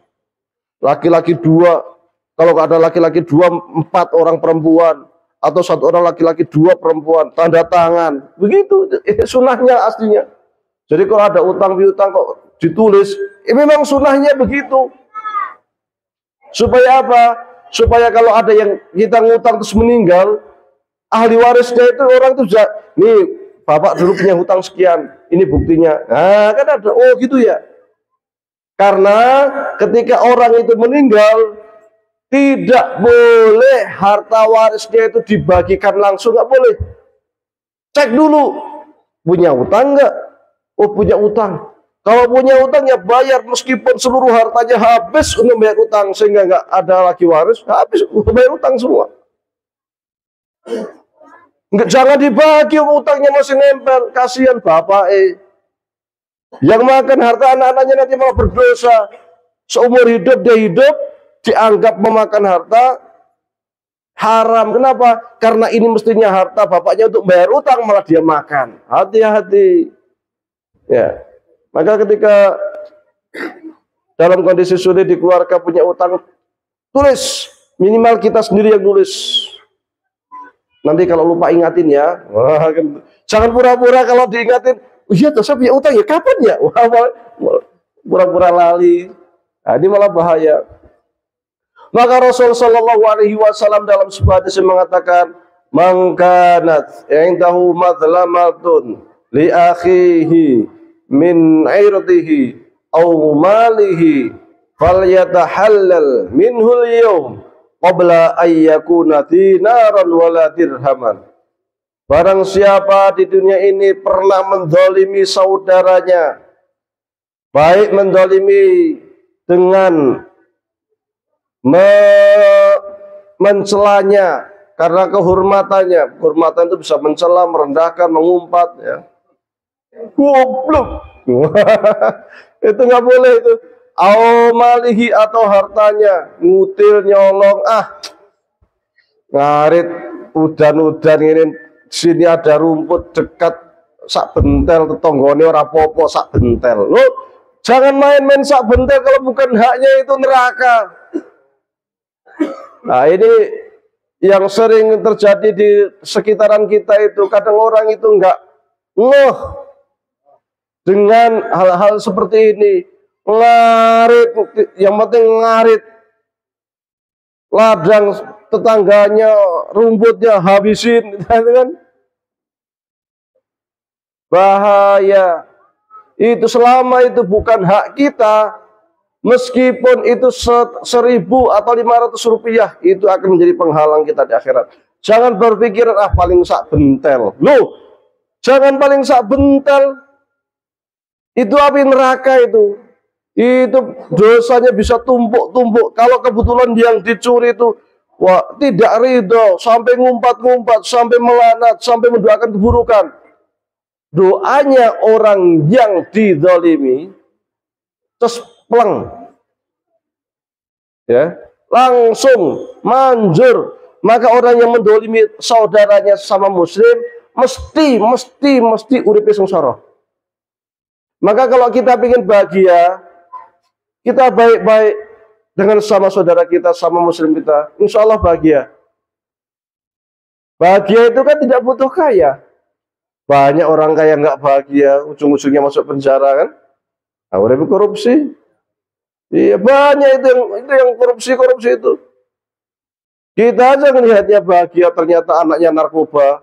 Laki-laki 2. Kalau ada laki-laki 2, 4 orang perempuan. Atau 1 orang laki-laki 2 perempuan. Tanda tangan. Begitu. Sunnahnya aslinya. Jadi kalau ada utang piutang kok ditulis. Memang sunnahnya begitu. Supaya apa? Supaya kalau ada yang kita ngutang terus meninggal, ahli warisnya itu orang itu nih bapak dulu punya hutang sekian, ini buktinya. Nah, kan ada, oh gitu ya. Karena ketika orang itu meninggal, tidak boleh harta warisnya itu dibagikan langsung, nggak boleh. Cek dulu, punya utang nggak? Oh punya utang. Kalau punya utang ya bayar, meskipun seluruh hartanya habis untuk bayar utang, sehingga nggak ada lagi waris, habis bayar utang semua. Nggak, jangan dibagi, utangnya masih nempel, kasihan bapak yang makan harta anak-anaknya nanti malah berdosa. Seumur hidup dia hidup dianggap memakan harta haram. Kenapa? Karena ini mestinya harta bapaknya untuk bayar utang, malah dia makan. Hati-hati. Ya. Maka ketika dalam kondisi sulit di keluarga punya utang, tulis, minimal kita sendiri yang tulis. Nanti kalau lupa ingatin ya. Wah, jangan pura-pura kalau diingatin, oh iya tuh saya punya utang ya, kapan ya? Wah, pura-pura lali. Nah, ini malah bahaya. Maka Rasul Shallallahu Alaihi Wasallam dalam sebuah hadis mengatakan, "Mangkanat indahu madlamatun li akhihi min irdihi aw malihi falyatahallal minhul yawm qabla ayyakuna dinaran wala dirhaman." Barang siapa di dunia ini pernah mendolimi saudaranya, baik mendolimi dengan mencelanya karena kehormatannya. Kehormatan itu bisa mencela, merendahkan, mengumpat ya. Goblok. Itu nggak boleh itu. Malihi atau hartanya, ngutil, nyolong, ngarit, udan-udan ini, sini ada rumput dekat sak bentel, tetonggone ora popo sak bentel. Lo jangan main-main sak bentel, kalau bukan haknya itu neraka. Nah, ini yang sering terjadi di sekitaran kita itu. Kadang orang itu nggak ngeh dengan hal-hal seperti ini. Ngarit, yang penting ngarit. Ladang tetangganya, rumputnya habisin, gitu kan? Bahaya. Itu selama itu bukan hak kita, meskipun itu 1.000 atau 500 rupiah, itu akan menjadi penghalang kita di akhirat. Jangan berpikir, paling sak bentel. Loh, jangan paling sak bentel. Itu api neraka itu. Itu dosanya bisa tumpuk-tumpuk. Kalau kebetulan yang dicuri itu, wah, tidak ridho, sampai ngumpat-ngumpat, sampai melanat, sampai mendoakan keburukan. Doanya orang yang dizalimi, terus pleng, ya, langsung manjur. Maka orang yang mendolimi saudaranya sama muslim mesti uripe sengsara. Maka kalau kita ingin bahagia, kita baik-baik dengan sama saudara kita, sama muslim kita, insya Allah bahagia. Bahagia itu kan tidak butuh kaya. Banyak orang kaya nggak bahagia, ujung-ujungnya masuk penjara kan? Nah, korupsi. Iya, banyak itu yang korupsi itu. Kita aja melihatnya bahagia, ternyata anaknya narkoba.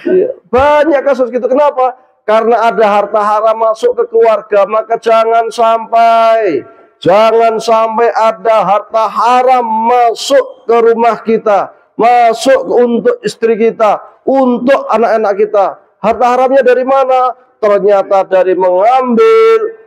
Iya, banyak kasus gitu. Kenapa? Karena ada harta haram masuk ke keluarga. Maka jangan sampai ada harta haram masuk ke rumah kita, masuk untuk istri kita, untuk anak-anak kita. Harta haramnya dari mana? Ternyata dari mengambil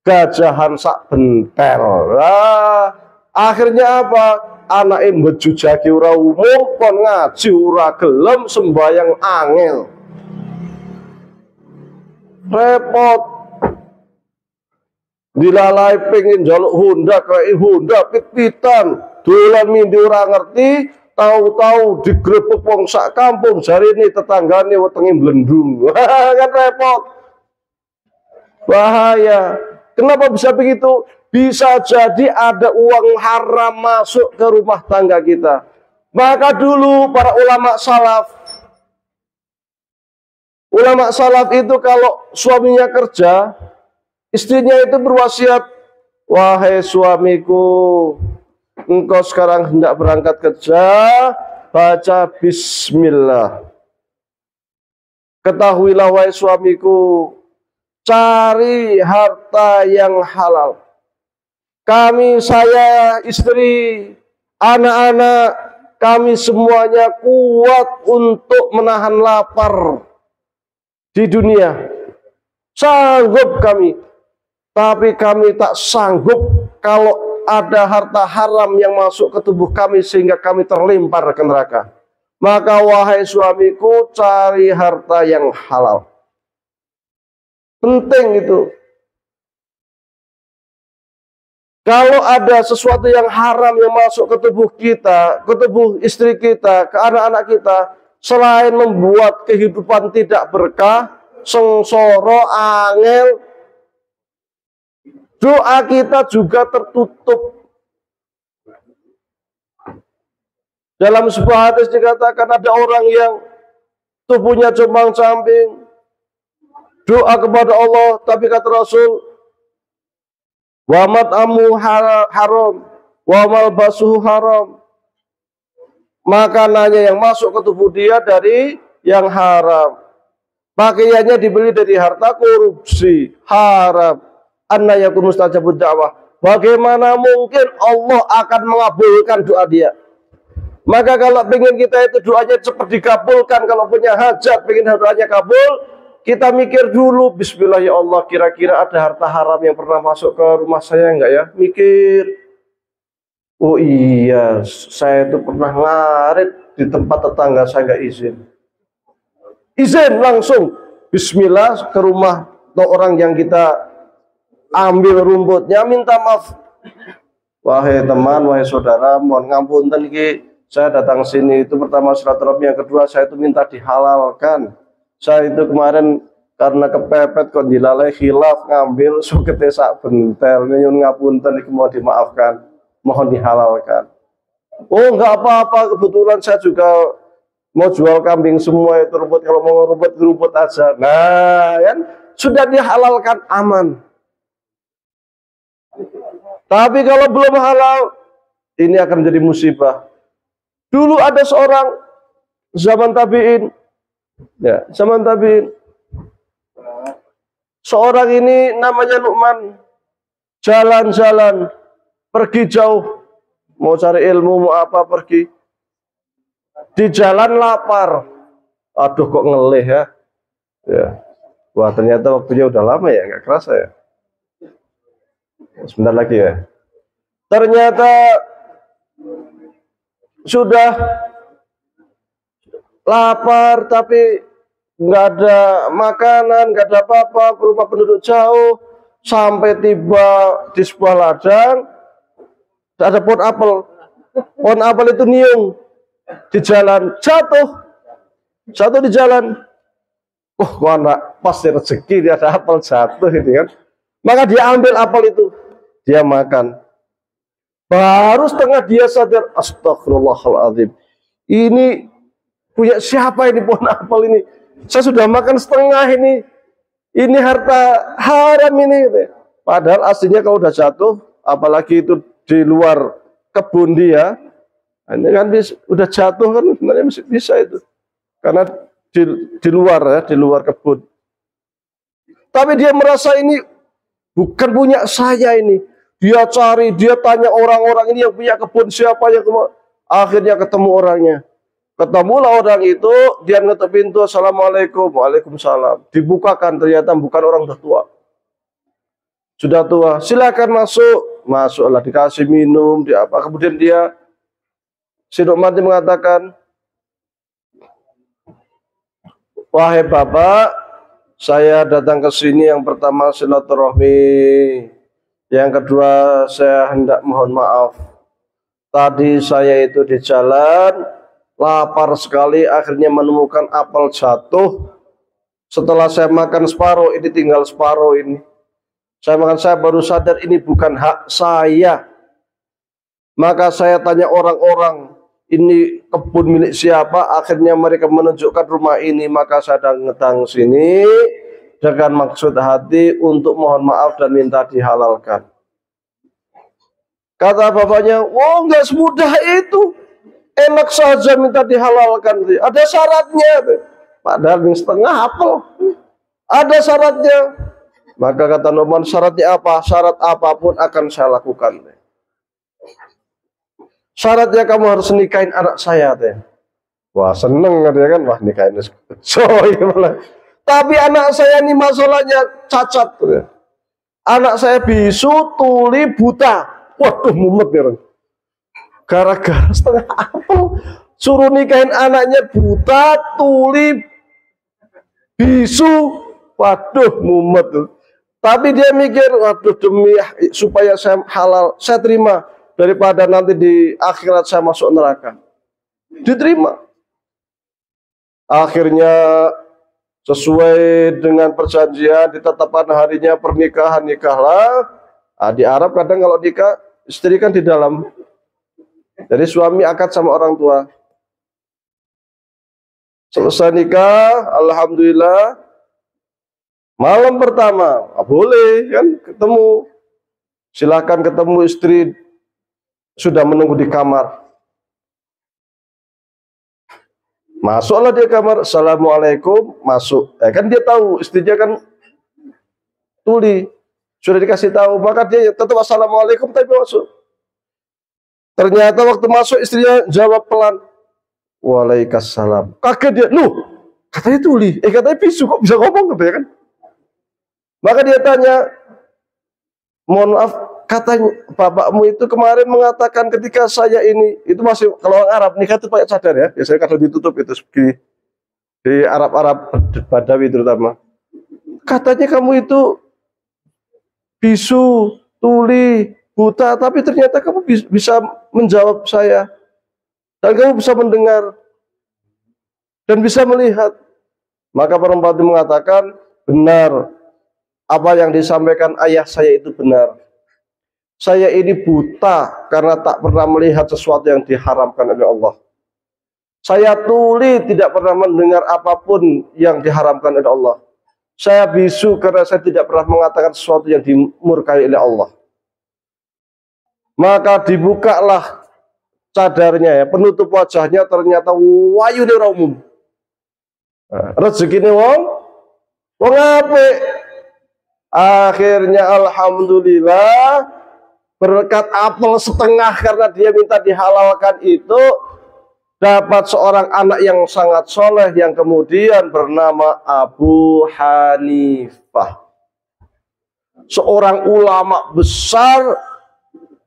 gajahan sak bentel. Nah, akhirnya apa? Anak mbejujake ora umum, kon ngaji ora gelem, sembayang angel. Repot. Dilalai pengen jaluk Honda, kayak Honda pit-pitan, dolan mindi ora ngerti, tahu-tahu digrebek wong sak kampung, jari ini tetanggane wetenge blendung. Kan repot. Bahaya. Kenapa bisa begitu? Bisa jadi ada uang haram masuk ke rumah tangga kita. Maka dulu para ulama salaf itu kalau suaminya kerja, istrinya itu berwasiat, wahai suamiku, engkau sekarang hendak berangkat kerja, baca bismillah. Ketahuilah wahai suamiku, cari harta yang halal. Kami, saya, istri, anak-anak, kami semuanya kuat untuk menahan lapar di dunia. Sanggup kami. Tapi kami tak sanggup kalau ada harta haram yang masuk ke tubuh kami sehingga kami terlempar ke neraka. Maka wahai suamiku, cari harta yang halal. Penting itu. Kalau ada sesuatu yang haram yang masuk ke tubuh kita, ke tubuh istri kita, ke anak-anak kita, selain membuat kehidupan tidak berkah, sengsara, angel, doa kita juga tertutup. Dalam sebuah hadis dikatakan ada orang yang tubuhnya compang-camping, doa kepada Allah, tapi kata Rasul, wa mat'amu haram, wa malbasuhu haram. Makanannya yang masuk ke tubuh dia dari yang haram. Pakaiannya dibeli dari harta korupsi, haram. Anna yakun mustajabud da'wah. Bagaimana mungkin Allah akan mengabulkan doa dia? Maka kalau ingin kita itu doanya cepat dikabulkan, kalau punya hajat, ingin doanya kabul, kita mikir dulu, bismillah ya Allah, kira-kira ada harta haram yang pernah masuk ke rumah saya enggak ya? Mikir. Oh iya, saya itu pernah ngarit di tempat tetangga, saya enggak izin. Izin langsung, bismillah ke rumah atau orang yang kita ambil rumputnya, minta maaf. Wahai teman, wahai saudara, mohon ngapunten iki, saya datang sini itu pertama silaturahmi, yang kedua saya itu minta dihalalkan. Saya itu kemarin karena kepepet kok dilalai khilaf ngambil sukete sak bentel, nyuwun ngapunten iki mohon dimaafkan, mohon dihalalkan. Oh enggak apa-apa, kebetulan saya juga mau jual kambing semua itu rumput, kalau mau rumput aja. Nah, kan sudah dihalalkan, aman. Tapi kalau belum halal, ini akan menjadi musibah. Dulu ada seorang zaman tabi'in, ya, zaman tabi'in. Seorang ini namanya Nu'man, jalan-jalan, pergi jauh, mau cari ilmu, mau apa, pergi. Di jalan lapar. Aduh kok ngelih ya. Ya. Wah ternyata waktunya udah lama ya, nggak kerasa ya. Sebentar lagi ya. Ternyata sudah lapar tapi nggak ada makanan, nggak ada apa-apa, rumah penduduk jauh, sampai tiba di sebuah ladang ada pohon apel. Pohon apel itu niung di jalan, jatuh di jalan. Oh, anak pasti rezeki, dia ada apel jatuh ini kan. Maka dia ambil apel itu, dia makan. Baru setengah dia sadar, astagfirullahaladzim, ini punya siapa ini pohon apel ini? Saya sudah makan setengah ini harta haram ini. Padahal aslinya kalau udah jatuh, apalagi itu di luar kebun dia, ini kan udah jatuh kan sebenarnya masih bisa itu, karena di luar ya, di luar kebun. Tapi dia merasa ini bukan punya saya ini. Dia cari, dia tanya orang-orang ini yang punya kebun siapa yang akhirnya ketemu orangnya. Ketemulah orang itu, dia ngetok pintu, assalamualaikum, waalaikumsalam. Dibukakan, ternyata bukan orang sudah tua. Sudah tua, silakan masuk. Masuklah, dikasih minum, di apa. Kemudian dia, si Nu'man mengatakan, wahai bapak, saya datang ke sini yang pertama silaturahmi, yang kedua saya hendak mohon maaf. Tadi saya itu di jalan, lapar sekali, akhirnya menemukan apel jatuh. Setelah saya makan separuh, ini tinggal separuh ini. Saya baru sadar ini bukan hak saya. Maka saya tanya orang-orang, ini kebun milik siapa? Akhirnya mereka menunjukkan rumah ini. Maka saya datang sini dengan maksud hati untuk mohon maaf dan minta dihalalkan. Kata bapaknya, oh nggak semudah itu. Enak saja minta dihalalkan. Ada syaratnya. Padahal yang setengah apel. Ada syaratnya. Maka kata Nu'man, syaratnya apa? Syarat apapun akan saya lakukan. Syaratnya kamu harus nikahin anak saya. Teh. Wah seneng ya kan? Wah nikahin coy malah. Tapi anak saya ini masalahnya cacat. Anak saya bisu, tuli, buta. Waduh mumet ya. Gara-gara setengah apel. Suruh nikahin anaknya buta, tuli, bisu. Waduh mumet. Tapi dia mikir, waduh demi supaya saya halal, saya terima. Daripada nanti di akhirat saya masuk neraka. Diterima. Akhirnya sesuai dengan perjanjian, ditetapkan harinya pernikahan, nikahlah. Nah, di Arab kadang kalau nikah, istri kan di dalam. Jadi suami akad sama orang tua. Selesai nikah, alhamdulillah. Malam pertama, boleh kan ketemu. Silakan ketemu istri sudah menunggu di kamar. Masuklah dia kamar, assalamualaikum, masuk. Kan dia tahu istrinya kan tuli, sudah dikasih tahu, maka dia tetap assalamualaikum tapi masuk. Ternyata waktu masuk istrinya jawab pelan, waalaikumsalam. Kaget dia, loh, katanya tuli, katanya bisu kok bisa ngomong gitu ya kan? Maka dia tanya, mohon maaf, katanya bapakmu itu kemarin mengatakan ketika saya ini, itu masih kalau orang Arab nikah itu pakai cadar ya, biasanya kalau ditutup itu begini di Arab-Arab Badawi terutama. Katanya kamu itu bisu, tuli, buta, tapi ternyata kamu bisa menjawab saya dan kamu bisa mendengar dan bisa melihat. Maka perempuan itu mengatakan, benar, apa yang disampaikan ayah saya itu benar. Saya ini buta karena tak pernah melihat sesuatu yang diharamkan oleh Allah. Saya tuli tidak pernah mendengar apapun yang diharamkan oleh Allah. Saya bisu karena saya tidak pernah mengatakan sesuatu yang dimurkai oleh Allah. Maka dibukalah cadarnya ya, penutup wajahnya, ternyata wayune umum. Rezekine wong apik. Akhirnya alhamdulillah berkat apel setengah karena dia minta dihalalkan itu dapat seorang anak yang sangat soleh yang kemudian bernama Abu Hanifah. Seorang ulama besar,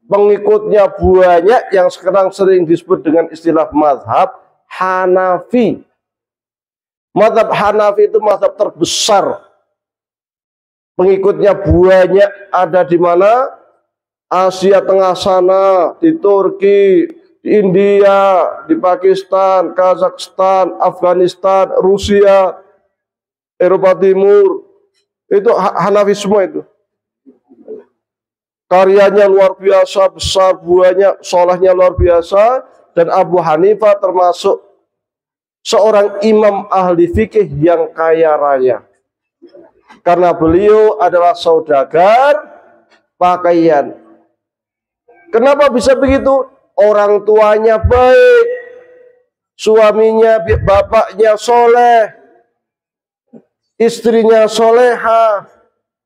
pengikutnya banyak yang sekarang sering disebut dengan istilah mazhab Hanafi. Mazhab Hanafi itu mazhab terbesar. Pengikutnya banyak, ada di mana? Asia Tengah sana, di Turki, di India, di Pakistan, Kazakhstan, Afghanistan, Rusia, Eropa Timur. Itu Hanafi semua itu. Karyanya luar biasa, besar, banyak, solehnya luar biasa. Dan Abu Hanifah termasuk seorang imam ahli fikih yang kaya raya. Karena beliau adalah saudagar pakaian. Kenapa bisa begitu? Orang tuanya baik, suaminya, bapaknya soleh, istrinya soleha,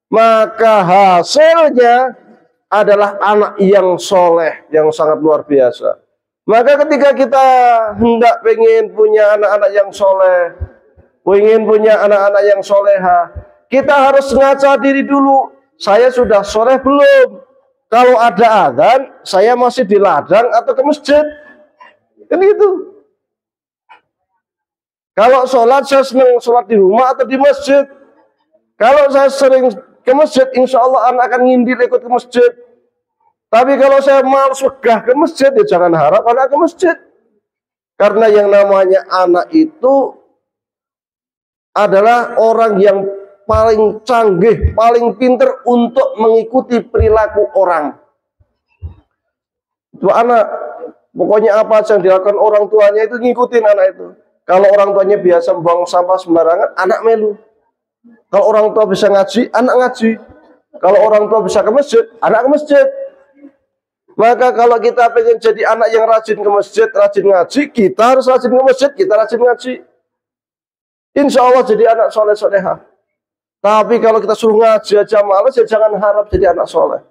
maka hasilnya adalah anak yang soleh, yang sangat luar biasa. Maka ketika kita hendak pengen punya anak-anak yang soleh, pengen punya anak-anak yang soleha, kita harus ngaca diri dulu. Saya sudah soleh belum? Kalau ada adzan, saya masih di ladang atau ke masjid? Kan gitu. Kalau sholat, saya senang sholat di rumah atau di masjid? Kalau saya sering ke masjid, insya Allah anak akan nyindir ikut ke masjid. Tapi kalau saya malas wegah ke masjid, ya jangan harap anak ke masjid. Karena yang namanya anak itu adalah orang yang paling canggih, paling pinter untuk mengikuti perilaku orang. Itu anak, pokoknya apa yang dilakukan orang tuanya itu ngikutin anak itu. Kalau orang tuanya biasa buang sampah sembarangan, anak melu. Kalau orang tua bisa ngaji, anak ngaji. Kalau orang tua bisa ke masjid, anak ke masjid. Maka kalau kita pengen jadi anak yang rajin ke masjid, rajin ngaji, kita harus rajin ke masjid, kita rajin ngaji. Insya Allah jadi anak soleh soleha. Tapi kalau kita suruh ngaji aja malas, ya jangan harap jadi anak soleh.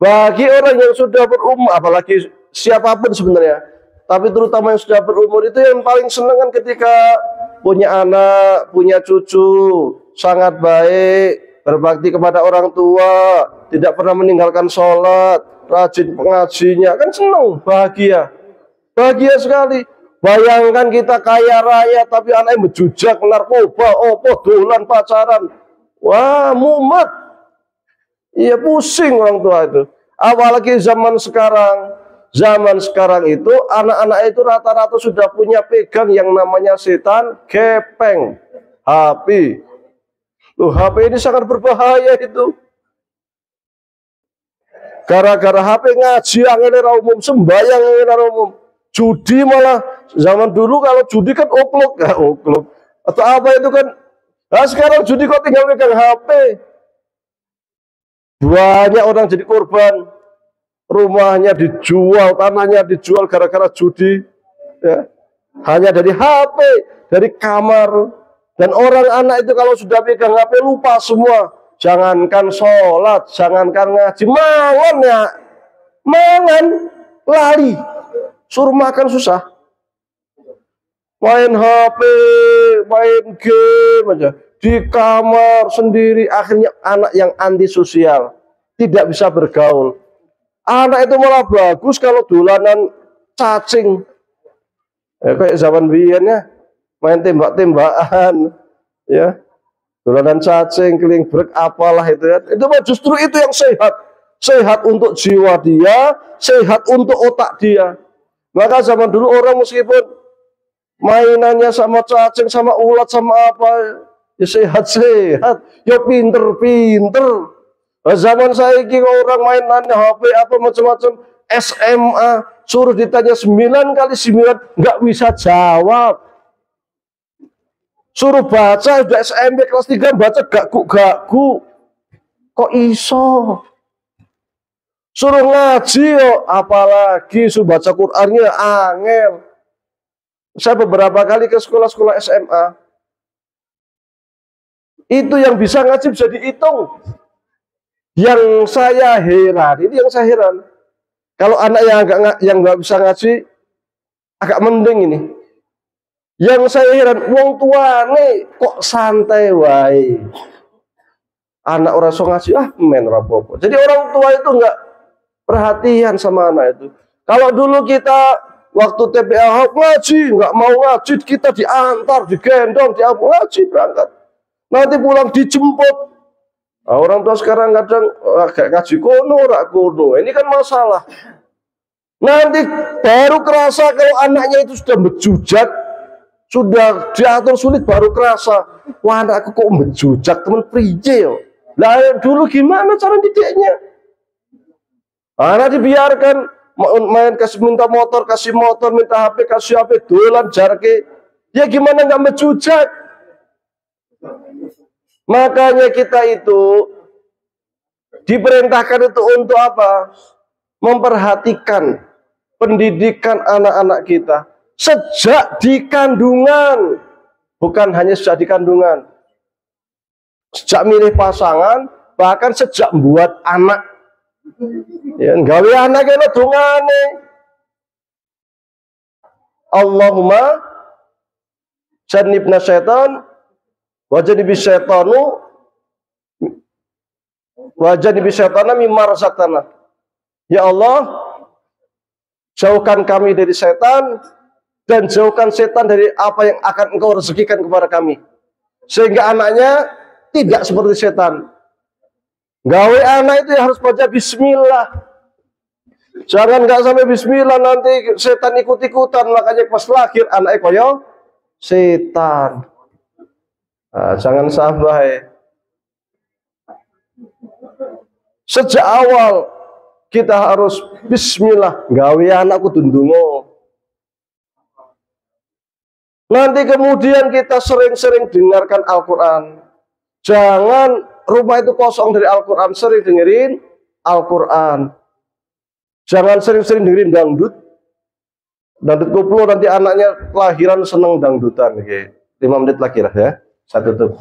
Bagi orang yang sudah berumur, apalagi siapapun sebenarnya, tapi terutama yang sudah berumur itu yang paling senang kan ketika punya anak, punya cucu, sangat baik, berbakti kepada orang tua, tidak pernah meninggalkan sholat, rajin pengajinya, kan senang, bahagia. Bahagia sekali. Bayangkan kita kaya raya, tapi anaknya bejujak, narkoba, dolan, pacaran. Wah, mumet. Iya, pusing orang tua itu. Apalagi zaman sekarang. Zaman sekarang itu anak-anak itu rata-rata sudah punya pegang yang namanya setan gepeng, HP. Loh, HP ini sangat berbahaya itu. Gara-gara HP ngaji angin umum, sembayang angin umum. Judi malah zaman dulu kalau judi kan oklok, ya oklok. Atau apa itu kan. Nah sekarang judi kok tinggal pegang HP. Banyak orang jadi korban. Rumahnya dijual, tanahnya dijual gara-gara judi, ya. Hanya dari HP, dari kamar. Dan orang anak itu kalau sudah pegang HP lupa semua. Jangankan sholat, jangankan ngaji, mangan ya, mangan, lari, suruh makan susah. Main HP, main game aja, di kamar sendiri. Akhirnya anak yang antisosial, tidak bisa bergaul. Anak itu malah bagus kalau dolanan cacing. Kayak zaman biyen ya, main tembak-tembakan, ya. Dolanan cacing, keling brek apalah itu ya. Itu justru itu yang sehat. Sehat untuk jiwa dia, sehat untuk otak dia. Maka zaman dulu orang meskipun mainannya sama cacing, sama ulat, sama apa, ya sehat-sehat, ya pinter-pinter. Zaman saya ini orang mainannya HP apa macam-macam, SMA suruh ditanya 9 kali 9 nggak bisa jawab. Suruh baca udah SMP kelas 3 baca gaku-gaku. Kok iso? Suruh ngaji yo, apalagi suruh baca Qur'annya angel. Saya beberapa kali ke sekolah-sekolah SMA. Itu yang bisa ngaji bisa dihitung. Yang saya heran, ini yang saya heran. Kalau anak yang nggak bisa ngaji, agak mending ini. Yang saya heran, wong tua nih kok santai wae. Anak orang so ngaji, men rapopo. Jadi orang tua itu nggak perhatian sama anak itu. Kalau dulu kita waktu TPA ngaji, nggak mau ngaji, kita diantar, digendong, ngaji berangkat. Nanti pulang dijemput. Nah, orang tua sekarang kadang kayak ngaji kono, rak kono. Ini kan masalah. Nanti baru kerasa kalau anaknya itu sudah bejujak, sudah diatur sulit baru kerasa. Wah, anakku kok bejujak, temen priye yo. Lah dulu gimana cara didiknya? Anak dibiarkan main kasih minta motor, minta HP, kasih HP, dolan jarke. Ya gimana nggak bejujak? Makanya kita itu diperintahkan itu untuk apa? Memperhatikan pendidikan anak-anak kita sejak di kandungan, bukan hanya sejak di kandungan, sejak milih pasangan, bahkan sejak buat anak. Ya, gawe anak itu dungane. Allahumma jannibna syaitan wajanibi syaitanu wajanibi syaitana mimma razaqtana. Ya Allah, jauhkan kami dari setan dan jauhkan setan dari apa yang akan Engkau rezekikan kepada kami. Sehingga anaknya tidak seperti setan. Gawe anak itu harus baca bismillah. Jangan nggak sampai bismillah nanti setan ikut-ikutan, makanya pas lahir anaknya koyo setan. Nah, jangan sampai. Sejak awal kita harus bismillah, gawe anakku tundungo. Nanti kemudian kita sering-sering dengarkan Al-Quran. Jangan rumah itu kosong dari Al-Quran, sering dengerin Al-Quran. Jangan sering-sering dengerin dangdut. Dangdut koplo nanti anaknya kelahiran seneng dangdutan. 5 menit lagi lah ya. Saya tutup.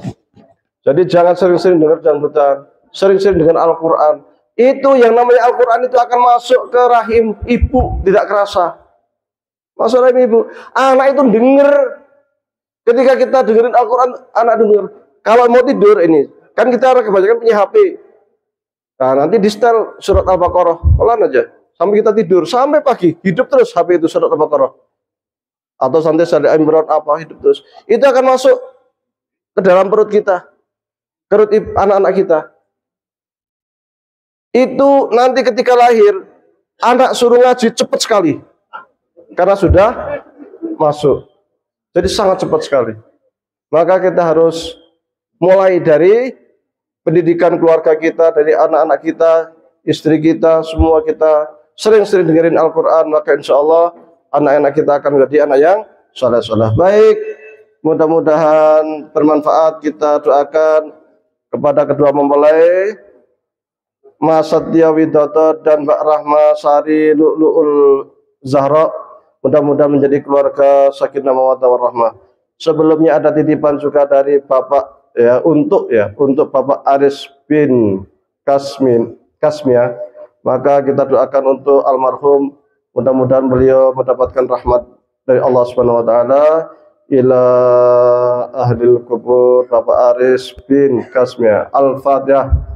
Jadi jangan sering-sering dengar dangdutan, sering-sering dengan Al-Quran. Itu yang namanya Al-Quran itu akan masuk ke rahim ibu tidak kerasa. Masuk rahim ibu. Anak itu denger. Ketika kita dengerin Al-Quran, anak denger. Kalau mau tidur ini, kan kita kebanyakan punya HP. Nah nanti di setel surat Al-Baqarah, pelan aja. Sampai kita tidur, sampai pagi, hidup terus HP itu surat Al-Baqarah. Atau santai ada Imran apa, hidup terus. Itu akan masuk ke dalam perut kita. Perut anak-anak kita. Itu nanti ketika lahir, anak suruh ngaji cepat sekali. Karena sudah masuk. Jadi sangat cepat sekali. Maka kita harus mulai dari pendidikan keluarga kita, dari anak-anak kita, istri kita, semua kita sering-sering dengerin Al-Quran. Maka insya Allah anak-anak kita akan menjadi anak yang saleh-saleh. Baik, mudah-mudahan bermanfaat. Kita doakan kepada kedua mempelai, Mas Satya Widodo dan Mbak Rahma Sari Lu'lu'ul Zahra, mudah-mudahan menjadi keluarga sakinah mawaddah warahmah. Sebelumnya ada titipan juga dari Bapak untuk Bapak Aris bin Kasmia. Maka kita doakan untuk almarhum, mudah-mudahan beliau mendapatkan rahmat dari Allah Subhanahu wa taala. Ila ahlil kubur Bapak Aris bin Kasmia. Al-Fatihah.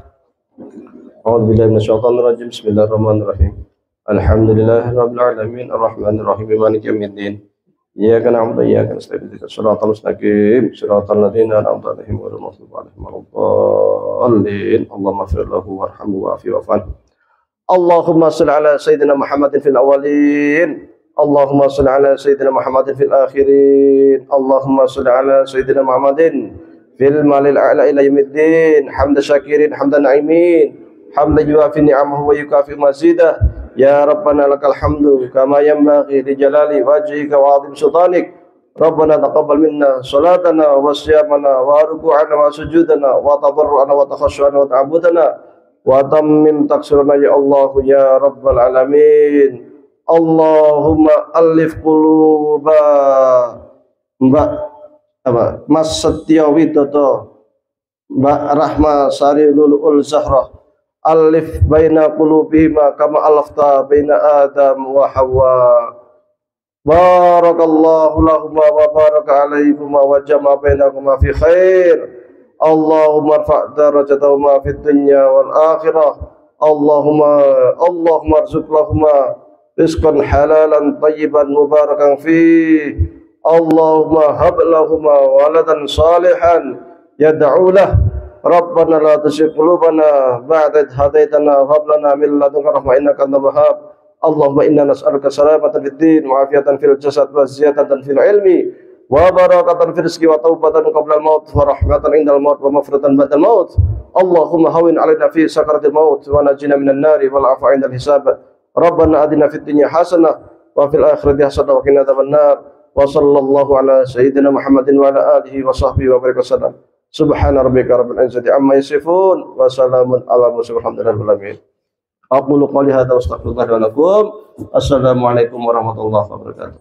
A'udzubillahi minasyaitonir rajim. Bismillahirrahmanirrahim. Alhamdulillahirabbil alamin arrahmanir rahim maliki yaumiddin. Iyyaka na'budu wa iyyaka nasta'in. Shiratal mustaqim, shiratal ladzina an'amta 'alaihim ghairil maghdubi 'alaihim waladdallin. Allahumma ighfir lahu warhamhu wa'afi wa'fu anhu. Allahumma shalli 'ala sayyidina Muhammadin fil awwalin. Allahumma shalli 'ala sayyidina Muhammadin fil akhirin. Allahumma shalli 'ala sayyidina Muhammadin fil malil a'la ila yaumiddin. Hamdan syakirin, hamdan na'imin, hamdan yuafi ni'amahu wa yukafi mazidah. Ya Rabbana lakal hamdu kama yanbaghi li jalali wajhika wa 'azim sultanik. Rabbana taqabbal minna salatana wa siyamana wa ruku'ana wa sujudana wa tadarru'ana wa takhashu'ana wa ta'budana wa tammim taksirana ya Allah ya Rabbal alamin. Allahumma alif quluba Mas Satya Widodo, Mbak Rahma Sari Lu'lu'ul Zahra, alif baina qulubihima kama alafta baina Adam wa Hawa. Barakallahu lahuma wa baraka alaihima wa jama bainakuma fi khair. Allahumma rfa' darajatahuma fid dunya wal akhirah. Allahumma arzuq lahuma rizqan halalan tayyiban mubarakan fih. Allahumma hab lahuma waladan salihan yad'u lah. Rabbana la tuzigh qulubana ba'da idh hadaytana wa hab lana min ladunka rahmah innaka antal wahhab. Allahumma inna nas'aluka salamatan fid din wa afiyatan fil jasad wa ziyadatan fil ilmi wa barakatan fil rizqi wa taubatan qabla al-maut wa rahmatan indal maut wa maghfiratan ba'dal maut. Allahumma hawwin 'alaina fi sakaratil maut wa najina minan nari wal 'afwa 'indal hisab. Rabbana atina fid dunya hasanah wa fil akhirati hasanah wa qina adzabannar. Wa sallallahu ala sayyidina Muhammadin wa ala alihi wa sahbihi wa baraka sallam. Subhana rabbika rabbil izzati amma yasifun wa salamun ala mursalin walhamdulillahi rabbil alamin. Aqulu qouli hadza wa astaghfirullah wa lakum. Assalamualaikum warahmatullahi wabarakatuh.